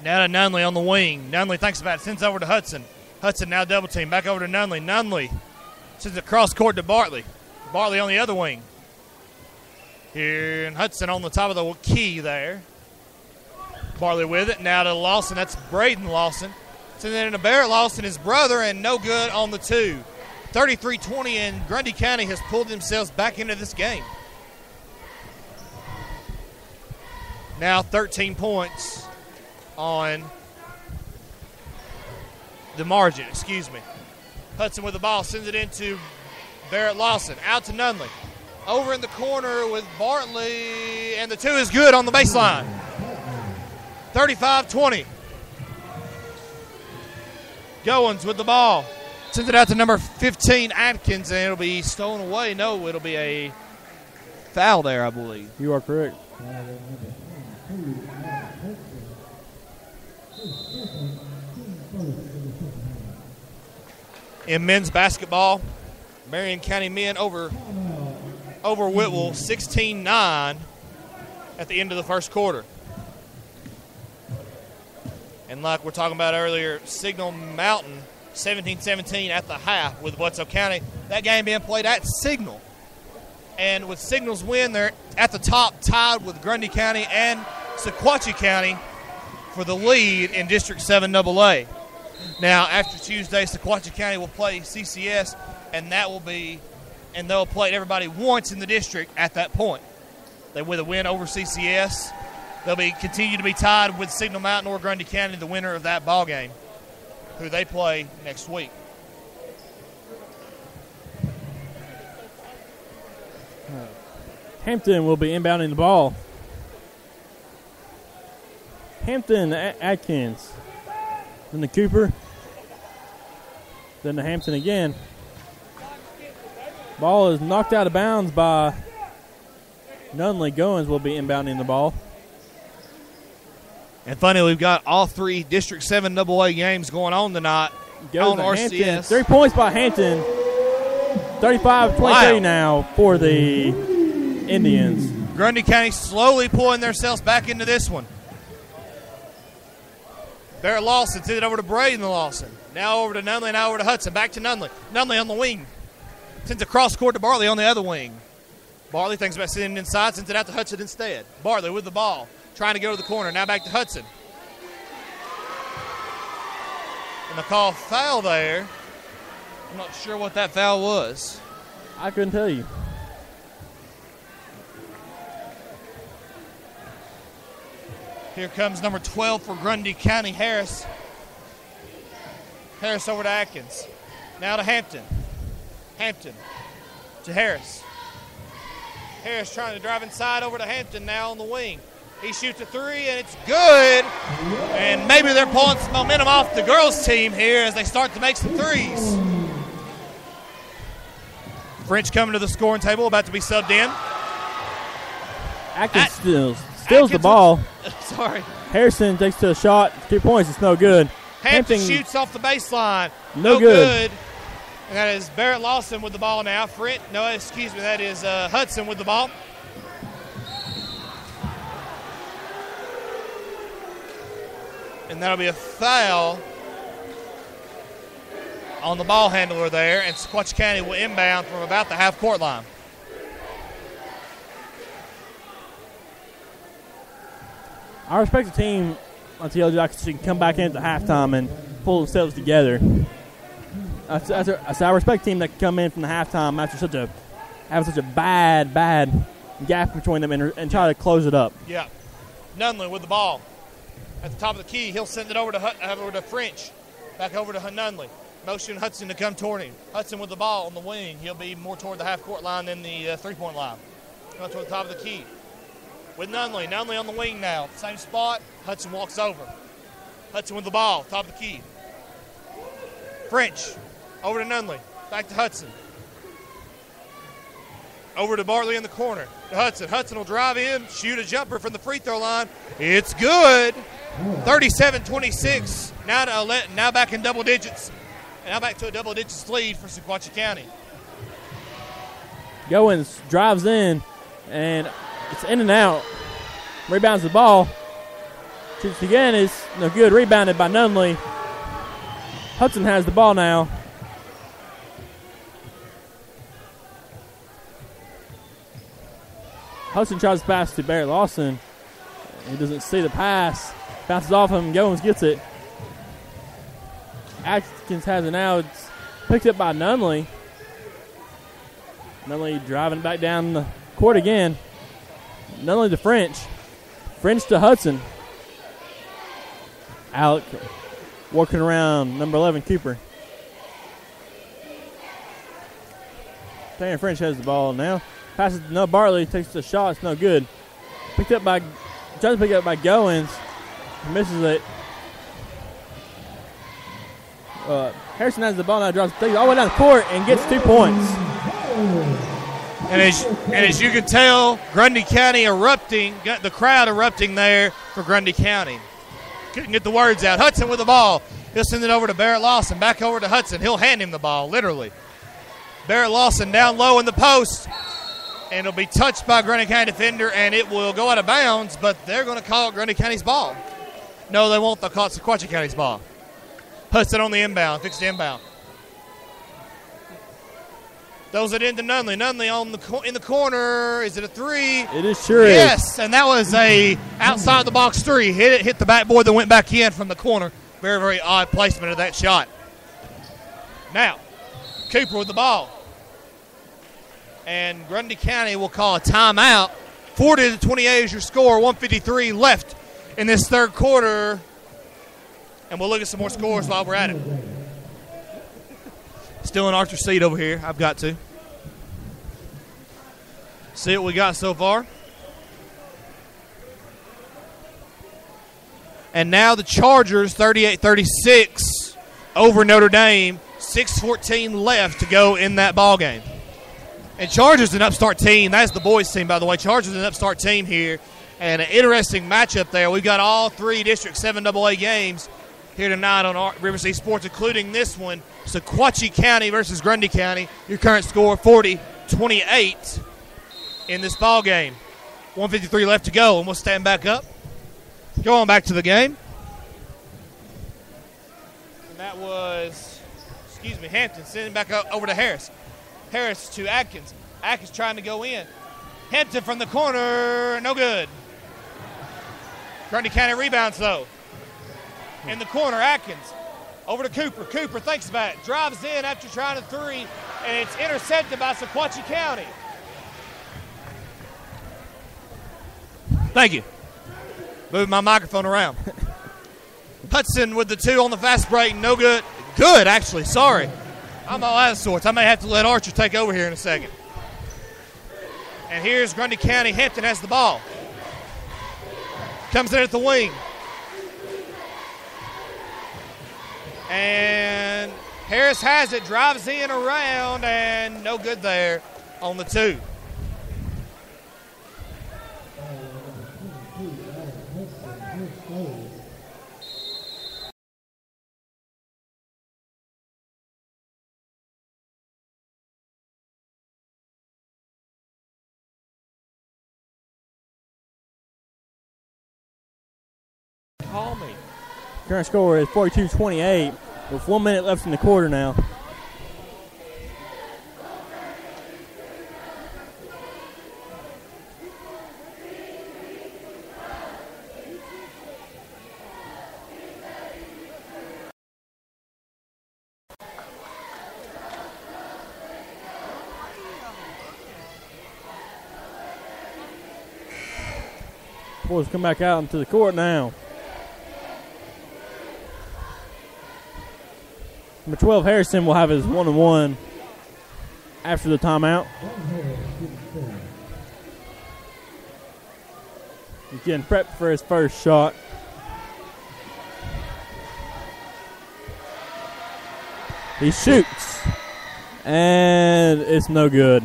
Now to Nunley on the wing. Nunley thinks about it. Sends over to Hudson. Hudson now double team. Back over to Nunley. Nunley sends it cross court to Bartley. Bartley on the other wing. Here, and Hudson on the top of the key there. Bartley with it. Now to Lawson. That's Braden Lawson. Sending it into Barrett Lawson, his brother, and no good on the two. 33-20, and Grundy County has pulled themselves back into this game. Now 13 points on the margin, Hudson with the ball, sends it into Barrett Lawson. Out to Nunley. Over in the corner with Bartley, and the two is good on the baseline. 35-20. Goins with the ball. Sends it out to number 15, Atkins, and it'll be stolen away. No, it'll be a foul there, I believe. You are correct. In men's basketball, Marion County men over Whitwell 16-9 at the end of the first quarter. And like we're talking about earlier, Signal Mountain 17-17 at the half with Wetzel County. That game being played at Signal. And with Signal's win, they're at the top, tied with Grundy County and Sequatchie County for the lead in District 7 AA. Now, after Tuesday, Sequatchie County will play CCS, and they'll play everybody once in the district at that point. They with a win over CCS, they'll continue to be tied with Signal Mountain or Grundy County, the winner of that ball game, who they play next week. Hampton will be inbounding the ball. Hampton, Atkins. Then the Cooper. Then the Hampton again. Ball is knocked out of bounds by Nunley. Goins will be inbounding the ball. And funny, we've got all three District 7 AA games going on tonight on RCS. Hampton. 3 points by Hampton. 35-23 now for the Indians. Grundy County slowly pulling themselves back into this one. Barrett Lawson sends it over to Braden Lawson. Now over to Nunley, now over to Hudson. Back to Nunley. Nunley on the wing. Sends a cross court to Bartley on the other wing. Bartley thinks about sending it inside, sends it out to Hudson instead. Bartley with the ball, trying to go to the corner. Now back to Hudson. And the call foul there. I'm not sure what that foul was. I couldn't tell you. Here comes number 12 for Grundy County, Harris. Harris over to Atkins. Now to Hampton. Hampton to Harris. Harris trying to drive inside over to Hampton now on the wing. He shoots a three, and it's good. And maybe they're pulling some momentum off the girls' team here as they start to make some threes. French coming to the scoring table, about to be subbed in. Atkins steals the ball. Sorry. Harrison takes to a shot. 2 points. It's no good. Hampton shoots off the baseline. No good. And that is Barrett Lawson with the ball now. That is Hudson with the ball. And that'll be a foul on the ball handler there. And Sequatchie County will inbound from about the half-court line. I respect the team on TL Jackson can come back in at the halftime and pull themselves together. I respect a team that can come in from the halftime after having such a bad gap between them and try to close it up. Yeah. Nunley with the ball. At the top of the key, he'll send it over to French. Back over to Nunley. Motion Hudson to come toward him. Hudson with the ball on the wing. He'll be more toward the half-court line than the three-point line. Going toward the top of the key. With Nunley. Nunley on the wing now. Same spot. Hudson walks over. Hudson with the ball. Top of the key. French. Over to Nunley. Back to Hudson. Over to Bartley in the corner. To Hudson. Hudson will drive in. Shoot a jumper from the free throw line. It's good. 37-26. Now back in double digits. Now back to a double digits lead for Sequatchie County. Goins drives in, and it's in and out. Rebounds the ball. Shoots again. Is no good. Rebounded by Nunley. Hudson has the ball now. Hudson tries to pass to Barrett Lawson. He doesn't see the pass. Bounces off him. Goins gets it. Atkins has it now. It's picked up by Nunley. Nunley driving back down the court again. Nunley to French. French to Hudson. Alec working around number 11, Cooper. Tanner French has the ball now. Passes to no Bartley. Takes the shot. It's no good. Tries to pick up by Goins. Misses it. Harrison has the ball now, drops things all the way down the court and gets 2 points. And as you can tell, Grundy County erupting, got the crowd erupting there for Grundy County. Couldn't get the words out. Hudson with the ball. He'll send it over to Barrett Lawson. Back over to Hudson. He'll hand him the ball, literally. Barrett Lawson down low in the post. And it'll be touched by Grundy County defender, and it will go out of bounds, but they're going to call it Grundy County's ball. No, they won't. They'll call it Sequatchie County's ball. Hudson on the inbound. Fixed the inbound. Throws it into Nunley. Nunley in the corner. Is it a three? It is sure. Yes, and that was a outside the box three. Hit the backboard that went back in from the corner. Very, very odd placement of that shot. Now, Cooper with the ball. And Grundy County will call a timeout. 40-28 is your score. 1:53 left in this third quarter. And we'll look at some more scores while we're at it. Still in Archer's seat over here. I've got to. See what we got so far. And now the Chargers, 38-36 over Notre Dame. 6:14 left to go in that ball game. And Chargers an upstart team. That's the boys' team, by the way. Chargers an upstart team here. And an interesting matchup there. We've got all three District 7 AA games here tonight on River City Sports, including this one, Sequatchie County versus Grundy County. Your current score, 40-28 in this ball game. 1:53 left to go, and we'll stand back up. Go on back to the game. And that was, Hampton sending back over to Harris. Harris to Atkins. Atkins trying to go in. Hampton from the corner, no good. Grundy County rebounds, though. In the corner, Atkins. Over to Cooper. Cooper thinks about it. Drives in after trying a three, and it's intercepted by Sequatchie County. Thank you. Moving my microphone around. Hudson with the two on the fast break. No good. Good, actually. Sorry. I'm all out of sorts. I may have to let Archer take over here in a second. And here's Grundy County. Hampton has the ball. Comes in at the wing. And Harris has it. Drives in around, and no good there on the two. Call me. Current score is 42-28 with 1 minute left in the quarter now. Boys come back out into the court now. Number 12, Harrison, will have his 1-on-1 after the timeout. He's getting prepped for his first shot. He shoots, and it's no good.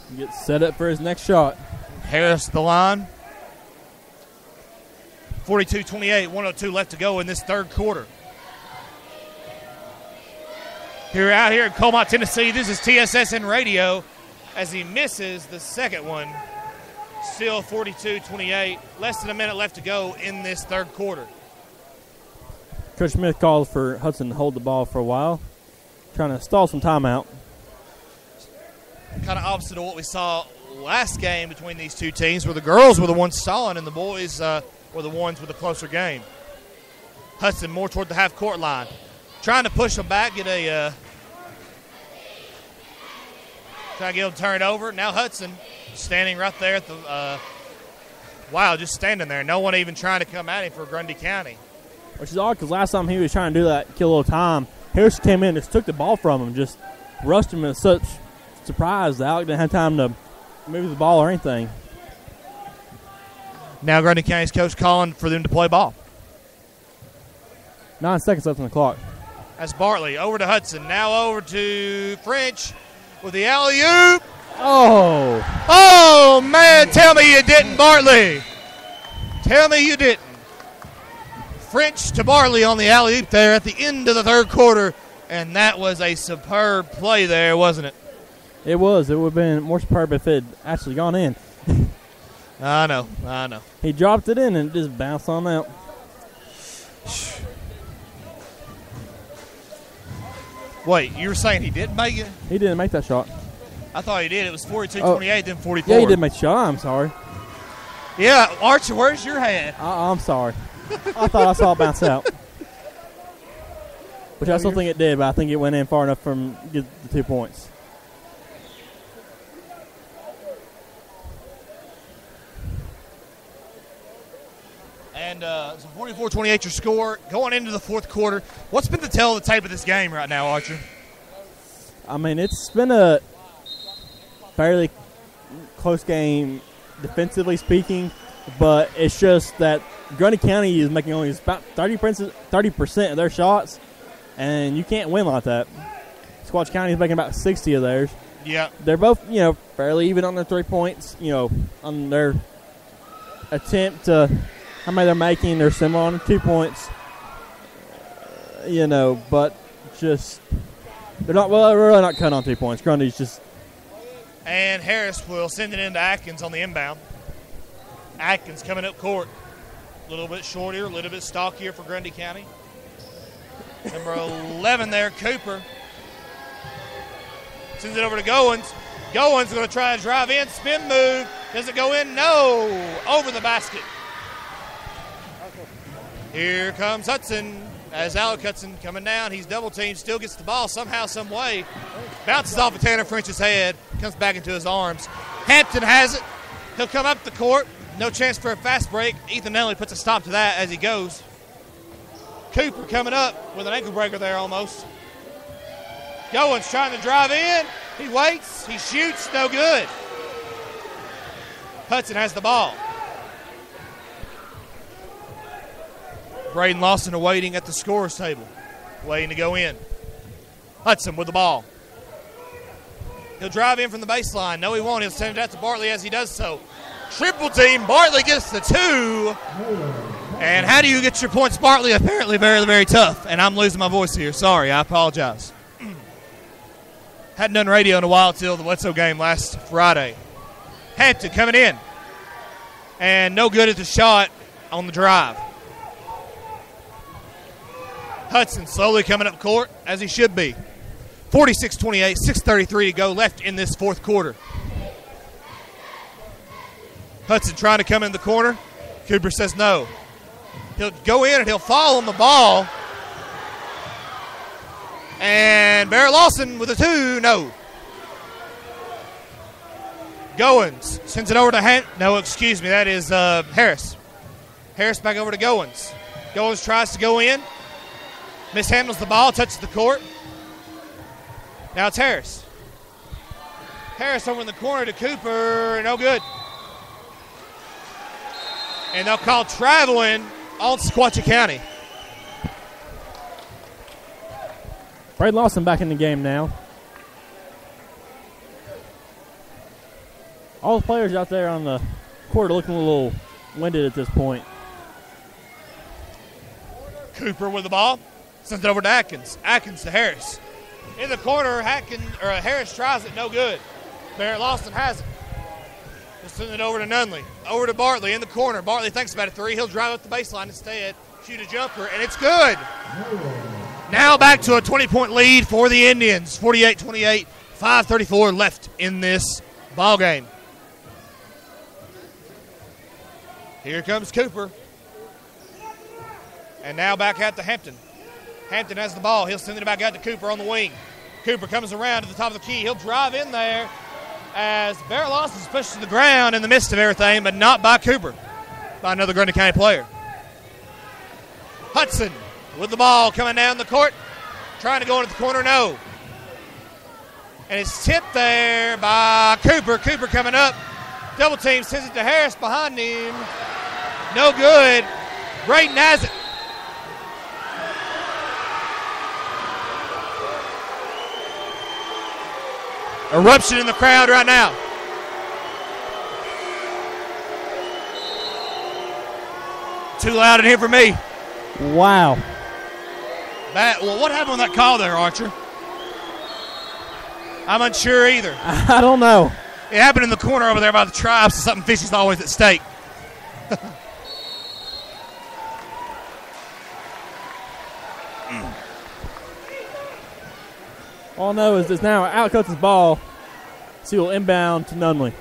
He gets set up for his next shot. Harris the line. 42-28, 1:02 left to go in this third quarter. Here out here in Colmont, Tennessee, this is TSSN Radio as he misses the second one. Still 42-28, less than a minute left to go in this third quarter. Coach Smith calls for Hudson to hold the ball for a while, trying to stall some timeout. Kind of opposite of what we saw last game between these two teams, where the girls were the ones stalling and the boys were the ones with a closer game. Hudson more toward the half-court line. Trying to push them back, trying to get them turned over. Now Hudson standing right there at the just standing there. No one even trying to come at him for Grundy County. Which is odd because last time he was trying to do that, kill a little time, Harris came in and just took the ball from him, just rushed him in such surprised. Alec didn't have time to move the ball or anything. Now Grundy County's coach calling for them to play ball. 9 seconds left on the clock. That's Bartley over to Hudson. Now over to French with the alley-oop. Oh. Oh, man, tell me you didn't, Bartley. Tell me you didn't. French to Bartley on the alley-oop there at the end of the third quarter, and that was a superb play there, wasn't it? It was. It would have been more superb if it had actually gone in. I know. He dropped it in and just bounced on out. Wait, you were saying he didn't make it? He didn't make that shot. I thought he did. It was 42-28, then 44. Yeah, he did make the shot. I'm sorry. Yeah, Archer, where's your hand? I'm sorry. I thought I saw it bounce out. Which I still think it did, but I think it went in far enough from get the 2 points. And so 44-28 your score. Going into the fourth quarter, what's been the tell of the tape of this game right now, Archer? I mean, it's been a fairly close game defensively speaking, but it's just that Grundy County is making only about 30% of their shots, and you can't win like that. Squatch County is making about 60 of theirs. Yeah. They're both, fairly even on their 3 points, on their attempt to how many they're making. They're similar on 2 points, but just they're really not cutting on 2 points. Grundy's just. And Harris will send it into Atkins on the inbound. Atkins coming up court. A little bit shorter, a little bit stockier for Grundy County. Number 11 there, Cooper. Sends it over to Goins. Goins going to try to drive in, spin move. Does it go in? No. Over the basket. Here comes Hudson. As Alec Hudson coming down, he's double teamed, still gets the ball somehow, some way. Bounces off of Tanner French's head, comes back into his arms. Hampton has it. He'll come up the court. No chance for a fast break. Ethan Nunley puts a stop to that as he goes. Cooper coming up with an ankle breaker there almost. Goins trying to drive in. He waits. He shoots. No good. Hudson has the ball. Braden Lawson awaiting at the scorer's table, waiting to go in. Hudson with the ball. He'll drive in from the baseline. No, he won't. He'll send it out to Bartley as he does so. Triple team. Bartley gets the 2. And how do you get your points, Bartley? Apparently very, very tough. And I'm losing my voice here. Sorry, I apologize. Hadn't done radio in a while till the Wetzel game last Friday. Hampton coming in. And no good at the shot on the drive. Hudson slowly coming up court, as he should be. 46-28, 6:33 to go left in this fourth quarter. Hudson trying to come in the corner. Cooper says no. He'll go in and he'll fall on the ball. And Barrett Lawson with a 2, no. Goins sends it over to that is Harris. Harris back over to Goins. Goins tries to go in. Mishandles the ball, touches the court. Now it's Harris. Harris over in the corner to Cooper, no good. And they'll call traveling on Sequatchie County. Braden Lawson back in the game now. All the players out there on the court are looking a little winded at this point. Cooper with the ball. Sends it over to Atkins. Atkins to Harris. In the corner, Harris tries it, no good. Barrett Lawson has it. He'll send it over to Nunley. Over to Bartley in the corner. Bartley thinks about a 3. He'll drive up the baseline instead. Shoot a jumper, and it's good. Now back to a 20-point lead for the Indians. 48-28, 5:34 left in this ball game. Here comes Cooper. And now back out to Hampton. Hampton has the ball. He'll send it back out to Cooper on the wing. Cooper comes around to the top of the key. He'll drive in there as Barrett Lawson's pushed to the ground in the midst of everything, but not by Cooper, by another Grundy County player. Hudson with the ball coming down the court, trying to go into the corner, no. And it's tipped there by Cooper. Cooper coming up. Double team sends it to Harris behind him. No good. Braden has it. Eruption in the crowd right now. Too loud in here for me. Wow. Well, what happened with that call there, Archer? I'm unsure either. I don't know. It happened in the corner over there by the tribe, so something fishy's always at stake. All I know is this now outcuts ball. So he'll inbound to Nunley.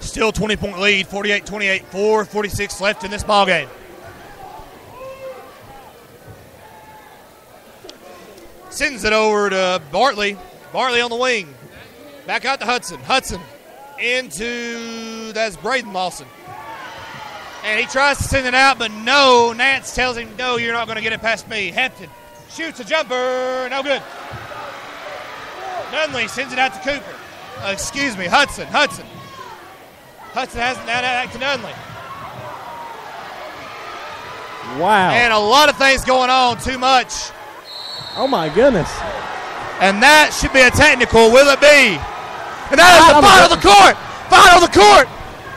Still 20-point lead, 48-28, 4:46 left in this ball game. Sends it over to Bartley. Bartley on the wing. Back out to Hudson. Hudson into, that's Braden Lawson. And he tries to send it out, but no. Nance tells him, no, you're not going to get it past me. Hampton shoots a jumper. No good. Nunley sends it out to Cooper. Hudson. Hudson has it now back to Nunley. Wow. And a lot of things going on. Too much. Oh, my goodness. And that should be a technical. Will it be? And that is the final of the court. Final of the court.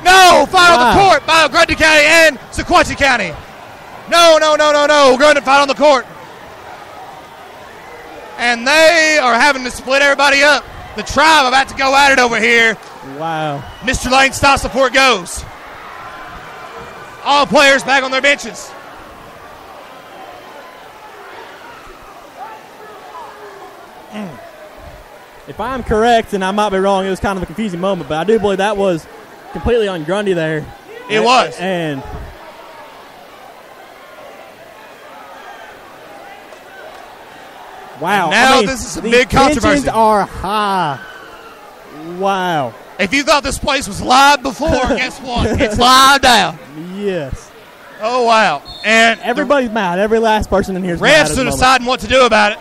No, final of the court by Grundy County and Sequatchie County. No. Grundy final on the court. And they are having to split everybody up. The tribe about to go at it over here. Wow. Mr. Lane stops before it goes. All players back on their benches. If I'm correct, and I might be wrong, it was kind of a confusing moment, but I do believe that was completely on Grundy there. It was. And wow. And now this is a big controversy. The tensions are high. Wow. If you thought this place was live before, guess what? It's live now. Yes. Oh, wow. And everybody's mad. Every last person in here is mad. Refs are deciding what to do about it.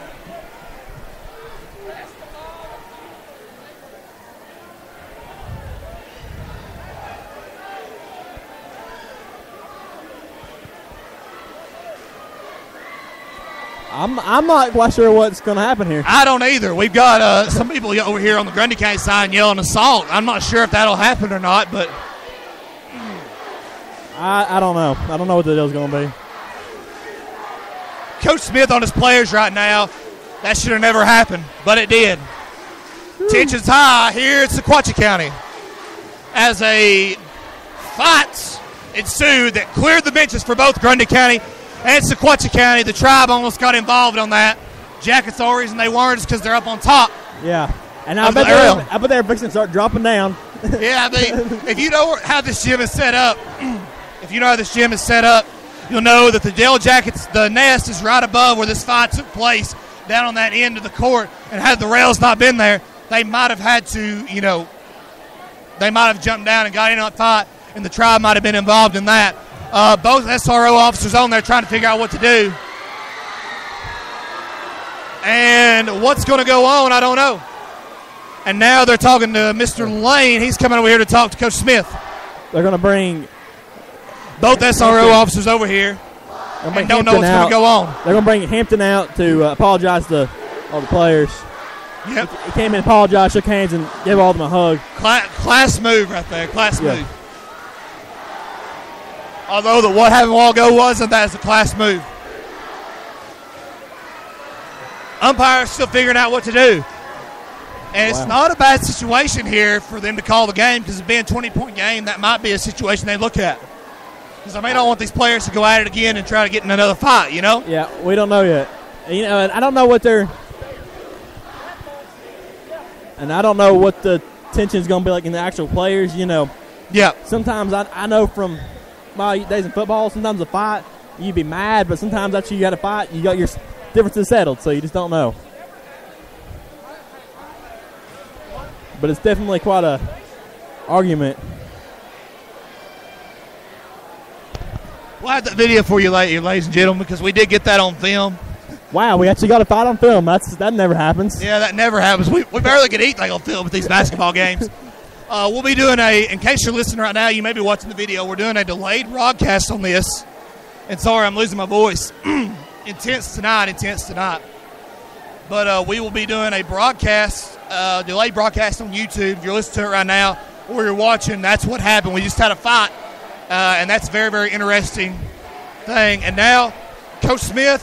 I'm not quite sure what's going to happen here. I don't either. We've got some people over here on the Grundy County side yelling assault. I'm not sure if that'll happen or not, but I don't know. I don't know what the deal's going to be. Coach Smith on his players right now. That should have never happened, but it did. Tension's high here at Sequatchie County as a fight ensued that cleared the benches for both Grundy County and Sequatchie County. The tribe almost got involved on that. Jackets, the only reason they weren't is because they're up on top. Yeah. And I bet they're fixing to start dropping down. Yeah, if you know how this gym is set up, you'll know that the Yellow Jackets, the nest is right above where this fight took place, down on that end of the court. And had the rails not been there, they might have had to, they might have jumped down and got in on that fight, and the tribe might have been involved in that. Both SRO officers on there trying to figure out what to do. And what's going to go on, I don't know. And now they're talking to Mr. Lane. He's coming over here to talk to Coach Smith. They're going to bring both SRO officers over here and don't know what's going to go on. They're going to bring Hampton out to apologize to all the players. Yep. He came in, apologized, shook hands, and gave all of them a hug. Class move right there. Class move. Although what happened a while ago wasn't, that is a class move. Umpires still figuring out what to do. And it's not a bad situation here for them to call the game, because it being a 20-point game, that might be a situation they look at. Because I may not want these players to go at it again and try to get in another fight, Yeah, we don't know yet. And I don't know what the tension is going to be like in the actual players, Yeah. Sometimes I know from my days in football, sometimes a fight, you'd be mad, but sometimes after you got a fight, you got your differences settled, so you just don't know. But it's definitely quite a argument. We'll have that video for you later, ladies and gentlemen, because we did get that on film. Wow, we actually got a fight on film. That never happens. Yeah, that never happens. We barely get anything on film with these basketball games. We'll be doing in case you're listening right now, you may be watching the video, we're doing a delayed broadcast on this. And sorry, I'm losing my voice. Intense tonight. But we will be doing a broadcast, delayed broadcast on YouTube. If you're listening to it right now or you're watching, that's what happened. We just had a fight, and that's a very, very interesting thing. And now, Coach Smith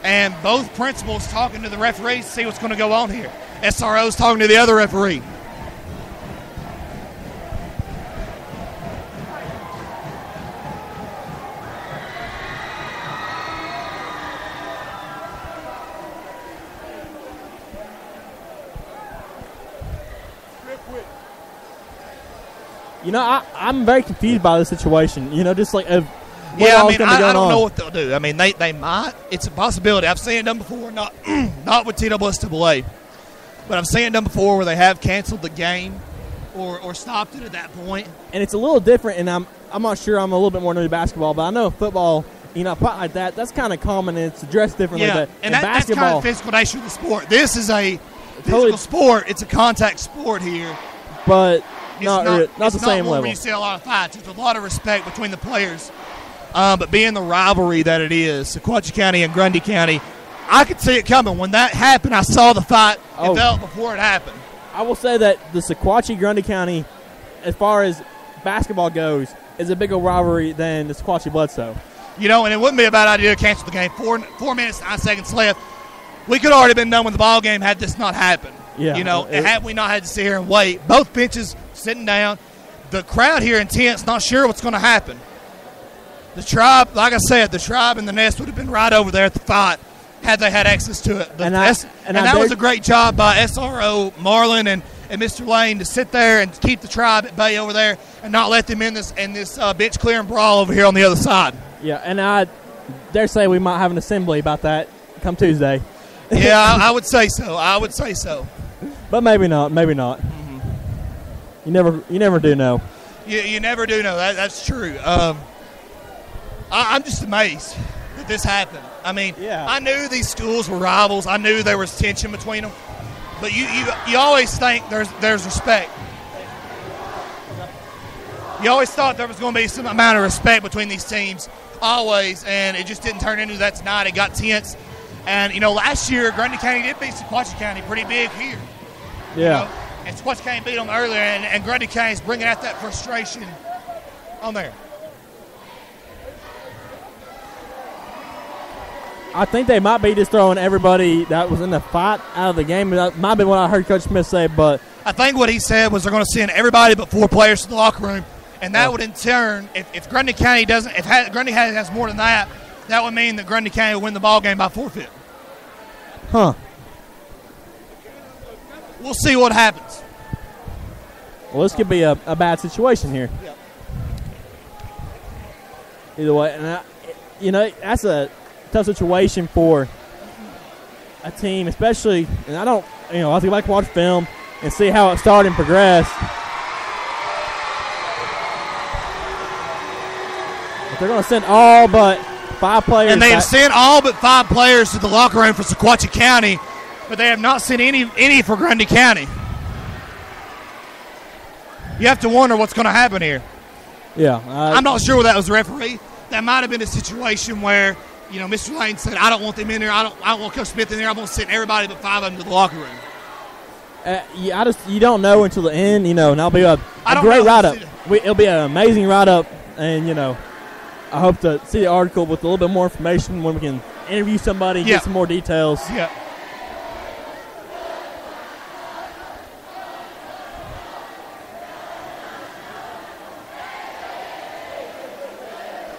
and both principals talking to the referees to see what's going to go on here. SRO's talking to the other referee. You know, I'm very confused by the situation. You know, just like I don't know what they'll do. I mean, they might. It's a possibility. I've seen it done before, not with TSSAA, but I've seen it done before where they have canceled the game or stopped it at that point. And it's a little different, and I'm not sure. I'm a little bit more new to basketball, but I know football, you know, a fight like that's kind of common, and it's addressed differently. Yeah, but and basketball, that's kind of the physical nature of the sport. This is a physical sport. It's a contact sport here. But not the same level. Where you see a lot of fights. There's a lot of respect between the players. But being the rivalry that it is, Sequatchie County and Grundy County, I could see it coming. When that happened, I saw the fight develop before it happened. I will say that the Sequatchie Grundy County, as far as basketball goes, is a bigger rivalry than the Sequatchie Bledsoe. You know, and it wouldn't be a bad idea to cancel the game. 4 minutes, 9 seconds left. We could have already been done with the ball game had this not happened. Yeah, you know, had we not had to sit here and wait. Both benches sitting down. The crowd here intense, not sure what's going to happen. The tribe, like I said, the tribe and the nest would have been right over there at the fight had they had access to it. And that was a great job by SRO, Marlon, and Mr. Lane to sit there and keep the tribe at bay over there and not let them in this bench clearing brawl over here on the other side. Yeah, and I dare say we might have an assembly about that come Tuesday. Yeah, I would say so. But maybe not. Mm-hmm. You never do know. You never do know. That's true. I'm just amazed that this happened. I mean, I knew these schools were rivals. I knew there was tension between them. But you always think there's respect. You always thought there was going to be some amount of respect between these teams, always, and it just didn't turn into that tonight. It got tense. And, you know, last year, Grundy County did beat Sequatchie County pretty big here. Yeah. You know? And Sequatchie County beat them earlier, and Grundy County is bringing out that frustration on there. I think they might be just throwing everybody that was in the fight out of the game. That might be what I heard Coach Smith say, but I think what he said was they're going to send everybody but 4 players to the locker room, and that would in turn, if Grundy County doesn't, Grundy County has more than that, that would mean that Grundy County will win the ball game by forfeit. Huh. We'll see what happens. Well, this could be a bad situation here. Yep. Either way, and that's a tough situation for a team, especially, and I think I can watch film and see how it started and progressed. If they're going to send all but 5 players. And they have sent all but 5 players to the locker room for Sequatchie County, but they have not sent any for Grundy County. You have to wonder what's going to happen here. Yeah. I'm not sure that was the referee. That might have been a situation where, you know, Mr. Lane said, I don't want them in there. I don't want Coach Smith in there. I'm going to send everybody but 5 of them to the locker room. You don't know until the end, you know, and that'll be a great write-up. It'll be an amazing write-up, and, you know, I hope to see the article with a little bit more information when we can interview somebody, get some more details. Yeah.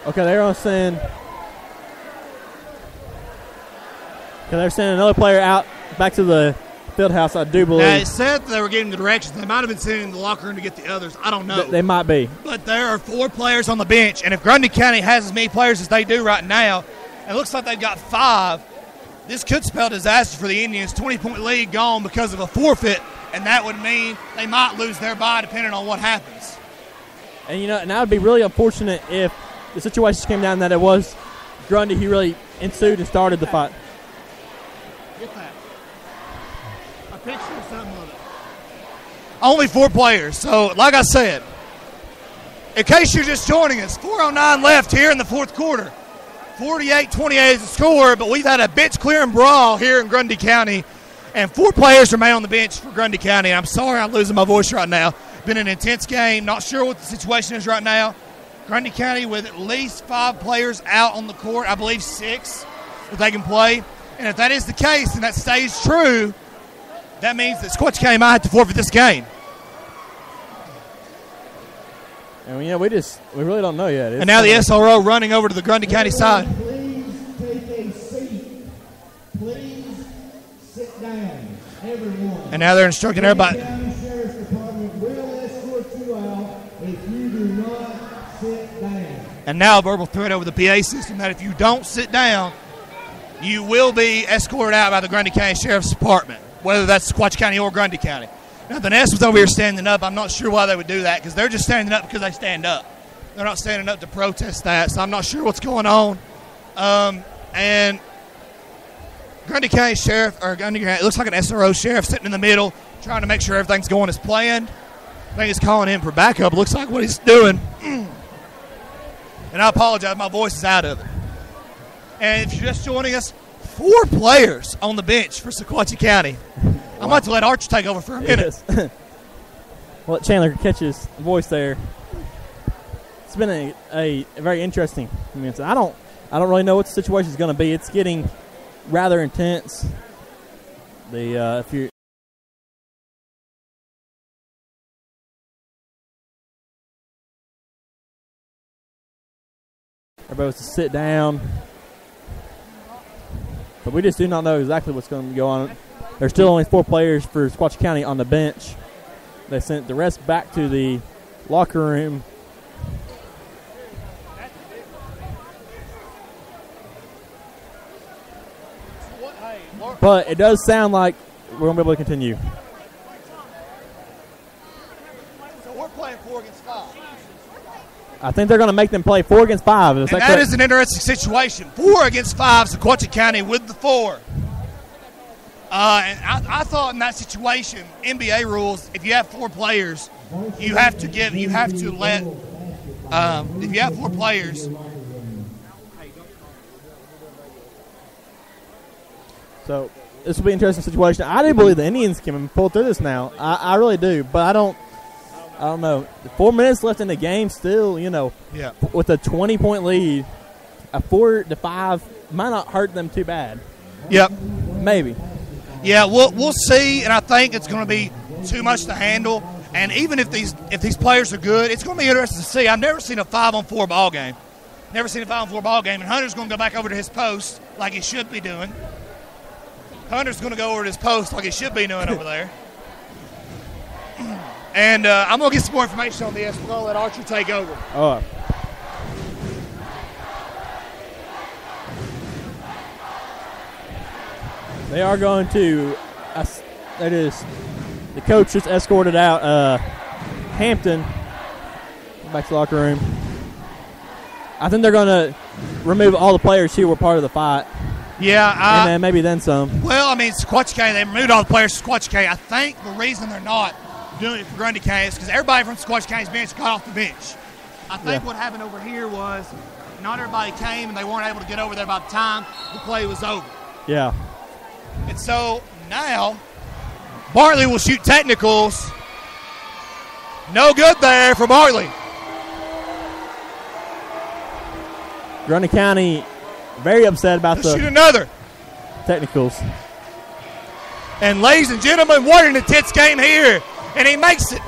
Okay, they're going to send. Okay, they're sending another player out back to the field house, I do believe. They said they were giving the directions. They might have been sending the locker room to get the others. I don't know. They might be. But there are 4 players on the bench, and if Grundy County has as many players as they do right now, it looks like they've got 5. This could spell disaster for the Indians. 20-point lead gone because of a forfeit, and that would mean they might lose their bye depending on what happens. And, you know, and that would be really unfortunate if the situation came down that it was Grundy who really ensued and started the fight. Only 4 players. So, like I said, in case you're just joining us, 4:09 left here in the fourth quarter. 48-28 is the score, but we've had a bench-clearing brawl here in Grundy County, and 4 players remain on the bench for Grundy County. I'm sorry I'm losing my voice right now. Been an intense game. Not sure what the situation is right now. Grundy County with at least 5 players out on the court. I believe 6 that they can play. And if that is the case and that stays true, that means that Sequatchie County might have to forfeit this game. And we really don't know yet. And now the SRO running over to the Grundy County side. Please take a seat. Please sit down, everyone. And now they're instructing everybody. County Sheriff's Department will escort you out if you do not sit down. And now a verbal threat over the PA system that if you don't sit down, you will be escorted out by the Grundy County Sheriff's Department, whether that's Sequatchie County or Grundy County. Now, the Ness was over here standing up. I'm not sure why they would do that because they're just standing up because they stand up. They're not standing up to protest that, so I'm not sure what's going on. And Grundy County Sheriff, or Grundy County, it looks like an SRO sheriff sitting in the middle trying to make sure everything's going as planned. I think he's calling in for backup. Looks like what he's doing. And I apologize, my voice is out of it. And if you're just joining us, 4 players on the bench for Sequatchie County. I'm about to let Archer take over for a minute. Yes. Well, Chandler catch his voice there. It's been a very interesting. I don't really know what the situation is going to be. It's getting rather everybody's to sit down, but we just do not know exactly what's going to go on. There's still only 4 players for Sequatchie County on the bench. They sent the rest back to the locker room. But it does sound like we're going to be able to continue. So we're playing 4 against 5. I think they're going to make them play 4 against 5. And that is an interesting situation. 4 against 5, Sequatchie County with the 4. And I thought in that situation, NBA rules, if you have 4 players, if you have 4 players. So this will be an interesting situation. I do believe the Indians can pull through this now. I really do, but I don't know. 4 minutes left in the game still, Yeah. With a 20-point lead, a 4-5 might not hurt them too bad. Yep. Maybe. Yeah, we'll see, and I think it's going to be too much to handle. And even if these players are good, it's going to be interesting to see. I've never seen a 5-on-4 ball game. Never seen a 5-on-4 ball game. And Hunter's going to go back over to his post like he should be doing. Hunter's going to go over to his post like he should be doing over there. And I'm going to get some more information on this. We're going to let Archer take over. All right. They are going to the coach just escorted out Hampton back to the locker room. I think they're going to remove all the players who were part of the fight. Yeah. And then maybe then some. Well, Sequatchie County, they removed all the players from Sequatchie County. I think the reason they're not doing it for Grundy County is because everybody from Sequatchie County's bench got off the bench. I think what happened over here was not everybody came and they weren't able to get over there by the time the play was over. Yeah. And so now Bartley will shoot technicals. No good there for Bartley. Grundy County very upset about Let's shoot another. Technicals. And ladies and gentlemen, what an intense game here. And he makes it.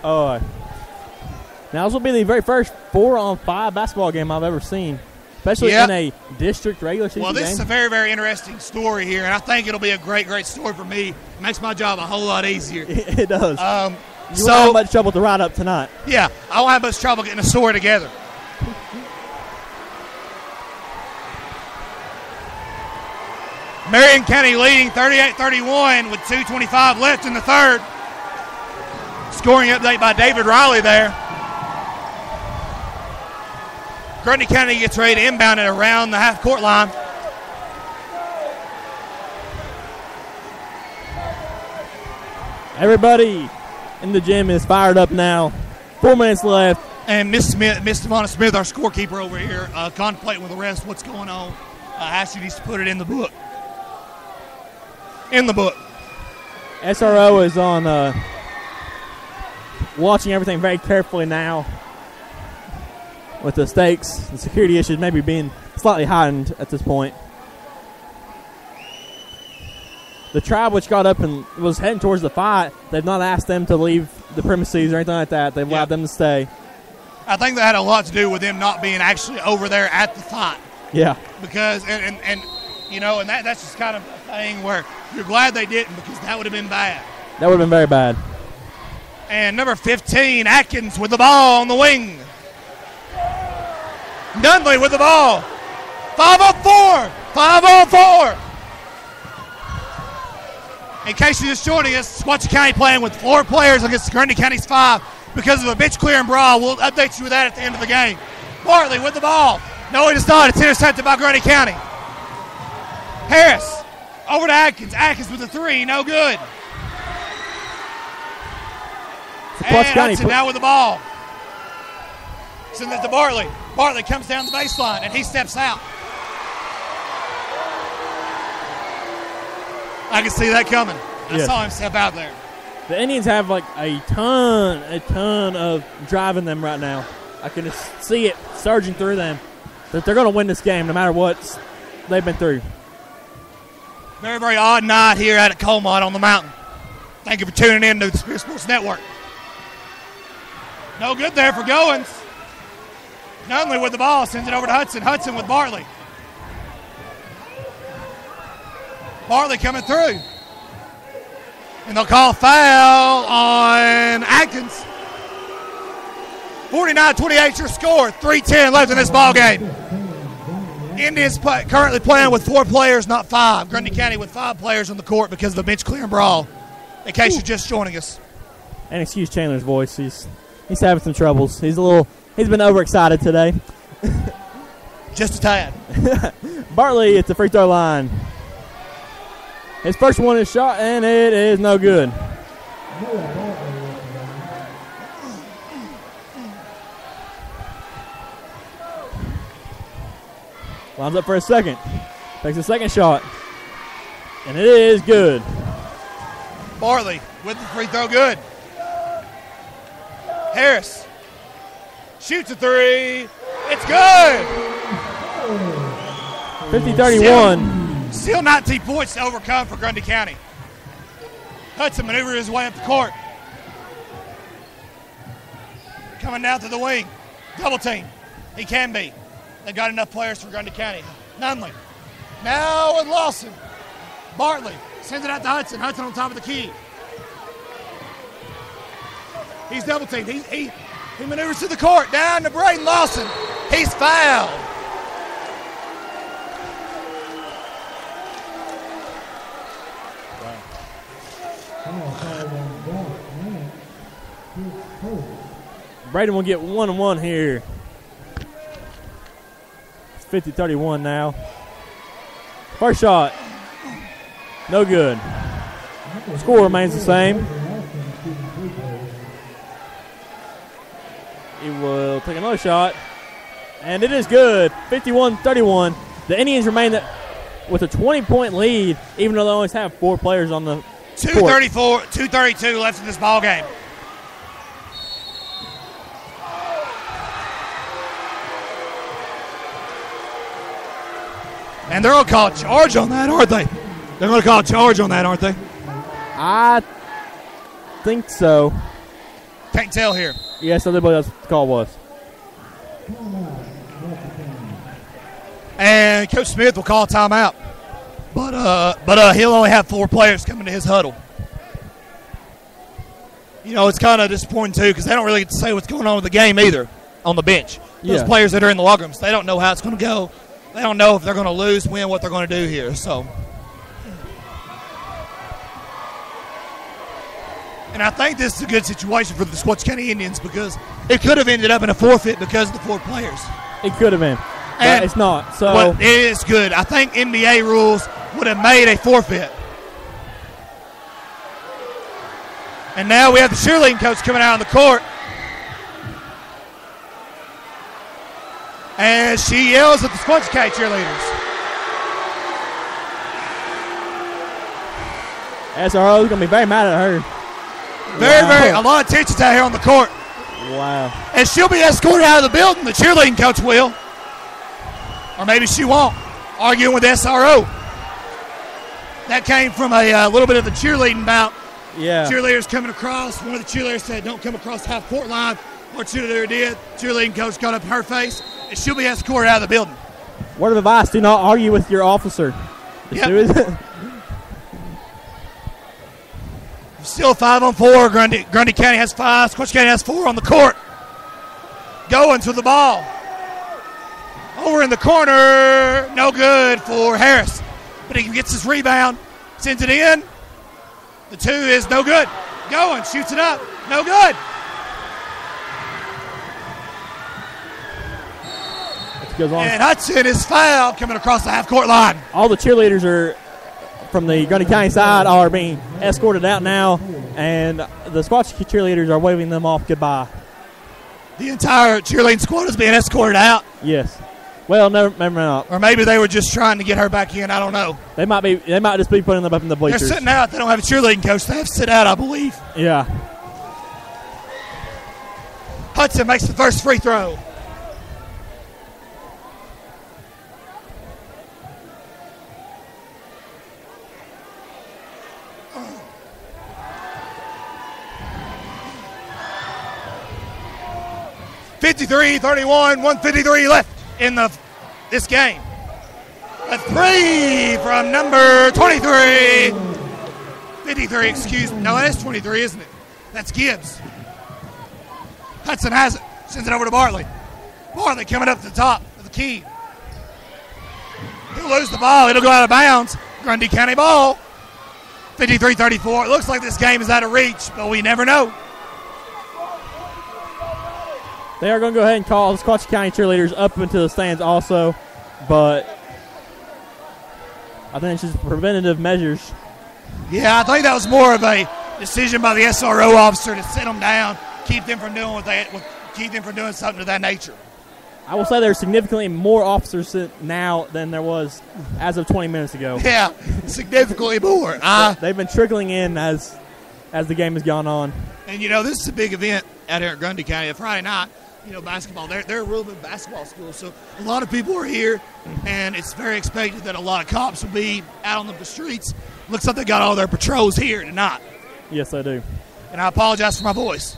Oh, now this will be the very first 4-on-5 basketball game I've ever seen, especially in a district regular season game. Well, this is a very, very interesting story here, and I think it'll be a great, great story for me. It makes my job a whole lot easier. It does. You won't have much trouble to ride up tonight. Yeah, I won't have much trouble getting a story together. Marion County leading 38-31 with 2:25 left in the third. Scoring update by David Riley there. Grundy County gets ready to inbound it around the half-court line. Everybody in the gym is fired up now. 4 minutes left. And Miss Devonna Smith, our scorekeeper over here, contemplating with the rest what's going on. How she needs to put it in the book. In the book. SRO is on watching everything very carefully now with the stakes, the security issues maybe being slightly heightened at this point. The tribe, which got up and was heading towards the fight, they've not asked them to leave the premises or anything like that. They've allowed them to stay. I think that had a lot to do with them not being actually over there at the fight. Yeah. Because, and you know, and that's just kind of a thing where you're glad they didn't, because that would have been bad. That would have been very bad. And number 15, Atkins with the ball on the wing. Nunley with the ball. 5-on-4. 5-on-4. In case you're just joining us, Sequatchie County playing with 4 players against Grundy County's 5 because of a bench clearing brawl. We'll update you with that at the end of the game. Bartley with the ball. No, it is not. It's intercepted by Grundy County. Harris over to Atkins. Atkins with the 3. No good. And Hudson now with the ball. Send it to Bartley. Bartley comes down the baseline, and he steps out. I can see that coming. I saw him step out there. The Indians have like a ton of drive in them right now. I can just see it surging through them. That they're going to win this game no matter what they've been through. Very, very odd night here out at Colmont on the mountain. Thank you for tuning in to the Spirit Sports Network. No good there for Goins. Nunley with the ball, sends it over to Hudson. Hudson with Bartley. Bartley coming through. And they'll call foul on Atkins. 49-28 your score. 3:10 left in this ball game. Indians currently playing with 4 players, not 5. Grundy County with 5 players on the court because of a bench clearing brawl. In case you're just joining us. And excuse Chandler's voice. He's having some troubles. He's been overexcited today. Just a tad. Bartley at the free throw line. His first one is shot, and it is no good. Lines up for a second. Takes a second shot. And it is good. Bartley with the free throw, good. Harris shoots a 3. It's good. 50-31. Still 19 points to overcome for Grundy County. Hudson maneuvers his way up the court. Coming down to the wing. Double team. He can be. They've got enough players for Grundy County. Nunley. Now with Lawson. Bartley sends it out to Hudson. Hudson on top of the key. He's double teamed. He maneuvers to the court. Down to Braden Lawson. He's fouled. Braden will get 1-1 here. It's 50-31 now. First shot. No good. Score remains the same. He will take another shot. And it is good. 51-31. The Indians remain with a 20-point lead, even though they only have 4 players on the 2:32 left in this ball game. And they're going to call a charge on that, aren't they? They're going to call a charge on that, aren't they? I think so. Can't tell here. Yes, I believe that's what the call was. And Coach Smith will call a timeout. But he'll only have 4 players coming to his huddle. You know, it's kind of disappointing, too, because they don't really get to say what's going on with the game either on the bench. Those players that are in the locker rooms, they don't know how it's going to go. They don't know if they're going to lose, win, what they're going to do here. So, and I think this is a good situation for the Sequatchie County Indians because it could have ended up in a forfeit because of the 4 players. It could have been, but it's not. So, but it is good. I think NBA rules would have made a forfeit. And now we have the cheerleading coach coming out on the court. And she yells at the Squatch County cheerleaders. SRO is going to be very mad at her. Very, a lot of tensions out here on the court. Wow. And she'll be escorted out of the building. The cheerleading coach will. Or maybe she won't. Arguing with SRO. That came from a little bit of the cheerleading bout. Yeah. Cheerleaders coming across. One of the cheerleaders said, don't come across the half-court line. Our cheerleader did. Cheerleading coach got up in her face. And she'll be escorted out of the building. Word of advice, do not argue with your officer. Yep. Still 5-on-4. Grundy County has 5. Squatch County has 4 on the court. Goins with the ball. Over in the corner. No good for Harris. But he gets his rebound. Sends it in. The 2 is no good. Goins shoots it up. No good. And Hudson is fouled coming across the half-court line. All the cheerleaders are from the Grundy County side are being escorted out now, and the Squatch cheerleaders are waving them off goodbye. The entire cheerleading squad is being escorted out. Yes. Well, never not. Or maybe they were just trying to get her back in. I don't know. They might just be putting them up in the bleachers. They're sitting out. They don't have a cheerleading coach. They have to sit out, I believe. Yeah. Hudson makes the first free throw. (53-31), 1:53 left in this game. A 3 from number 23. 53, excuse me. No, that is 23, isn't it? That's Gibbs. Hudson has it. Sends it over to Bartley. Bartley coming up to the top of the key. He'll lose the ball. It'll go out of bounds. Grundy County ball. 53-34. It looks like this game is out of reach, but we never know. They are going to go ahead and call the Squatch County cheerleaders up into the stands also, but I think it's just preventative measures. Yeah, I think that was more of a decision by the SRO officer to sit them down, keep them from doing something of that nature. I will say there's significantly more officers now than there was as of 20 minutes ago. Yeah, significantly more. They've been trickling in as the game has gone on. And, this is a big event out here at Grundy County. Friday night, basketball. They're a real big basketball school, so a lot of people are here, and it's very expected that a lot of cops will be out on the streets. Looks like they got all their patrols here tonight. Yes, they do. And I apologize for my voice.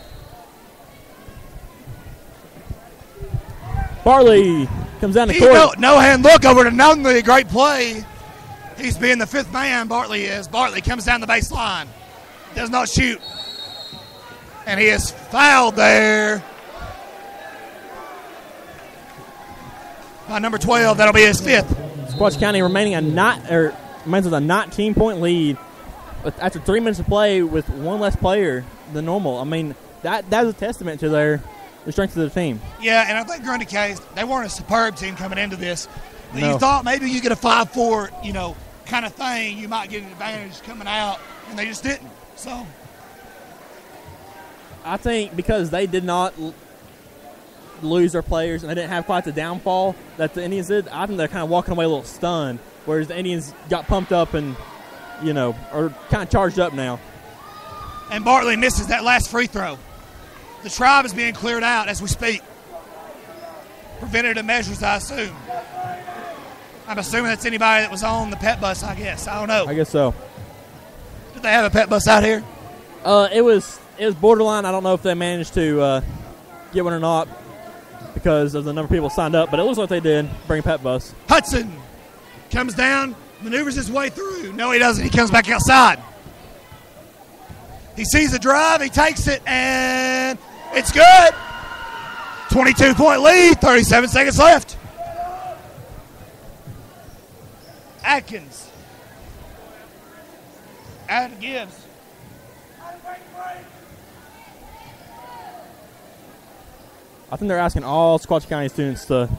Bartley comes down the court. No hand look over to Nunley. Great play. He's being the 5th man, Bartley is. Bartley comes down the baseline. Does not shoot. And he is fouled there by number 12. That'll be his 5th. Squatch County remaining with a 19-point lead after 3 minutes of play with one less player than normal. I mean, that's a testament to the strength of the team. Yeah, and I think Grundy County, they weren't a superb team coming into this. No. You thought maybe you get a 5-4, kind of thing, you might get an advantage coming out, and they just didn't. So I think because they did not lose their players and they didn't have quite the downfall that the Indians did, I think they're kind of walking away a little stunned, whereas the Indians got pumped up and, are kind of charged up now. And Bartley misses that last free throw. The tribe is being cleared out as we speak. Preventative measures, I assume. I'm assuming that's anybody that was on the pet bus, I guess. I don't know. I guess so. Did they have a pet bus out here? It was borderline. I don't know if they managed to get one or not because of the number of people signed up, but it looks like they did bring a pet bus. Hudson comes down, maneuvers his way through. No, he doesn't. He comes back outside. He sees the drive. He takes it, and it's good. 22-point lead, 37 seconds left. Atkins. Out to Gibbs. I think they're asking all Squatch County students to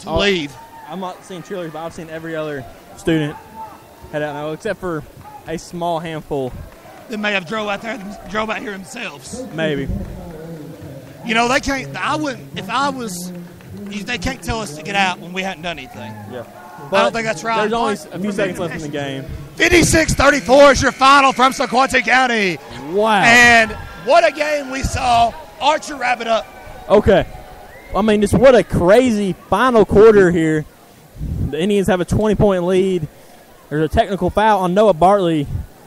leave. I'm not seeing cheerleaders, but I've seen every other student head out now, except for a small handful that may have drove out here themselves. Maybe. You know, they can't. I wouldn't. If I was, they can't tell us to get out when we hadn't done anything. Yeah. I don't think that's right. There's only a few seconds left in the game. 56-34 is your final from Sequatchie County. Wow. And what a game we saw. Archer, wrap it up. Okay. I mean, just what a crazy final quarter here. The Indians have a 20-point lead. There's a technical foul on Noah Bartley.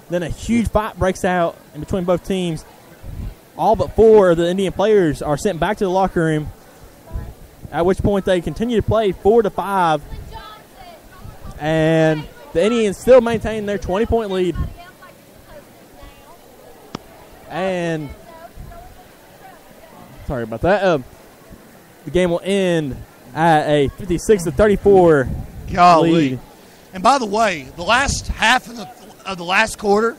Then a huge fight breaks out in between both teams. All but 4 of the Indian players are sent back to the locker room, at which point they continue to play 4-5. And the Indians still maintain their 20-point lead. And sorry about that. The game will end at a 56-34 lead. And by the way, the last half of the last quarter,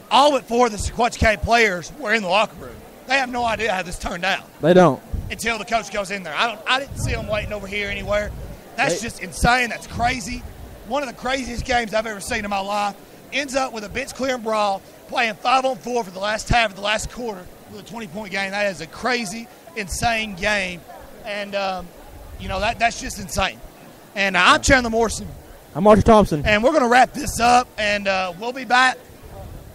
all but 4 of the Sequatchie County players were in the locker room. They have no idea how this turned out. They don't. Until the coach goes in there. I didn't see them waiting over here anywhere. That's just insane. That's crazy. One of the craziest games I've ever seen in my life. Ends up with a bench clearing brawl, playing 5-on-4 for the last half of the last quarter with a 20-point game. That is a crazy, insane game. And, that's just insane. And I'm Chandler Morrison. I'm Archer Thompson. And we're going to wrap this up, and we'll be back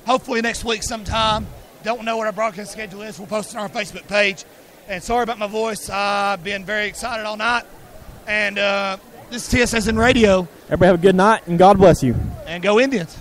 hopefully next week sometime. Don't know what our broadcast schedule is. We'll post it on our Facebook page. And sorry about my voice. I've been very excited all night. And this is TSSN Radio. Everybody have a good night, and God bless you. And go Indians.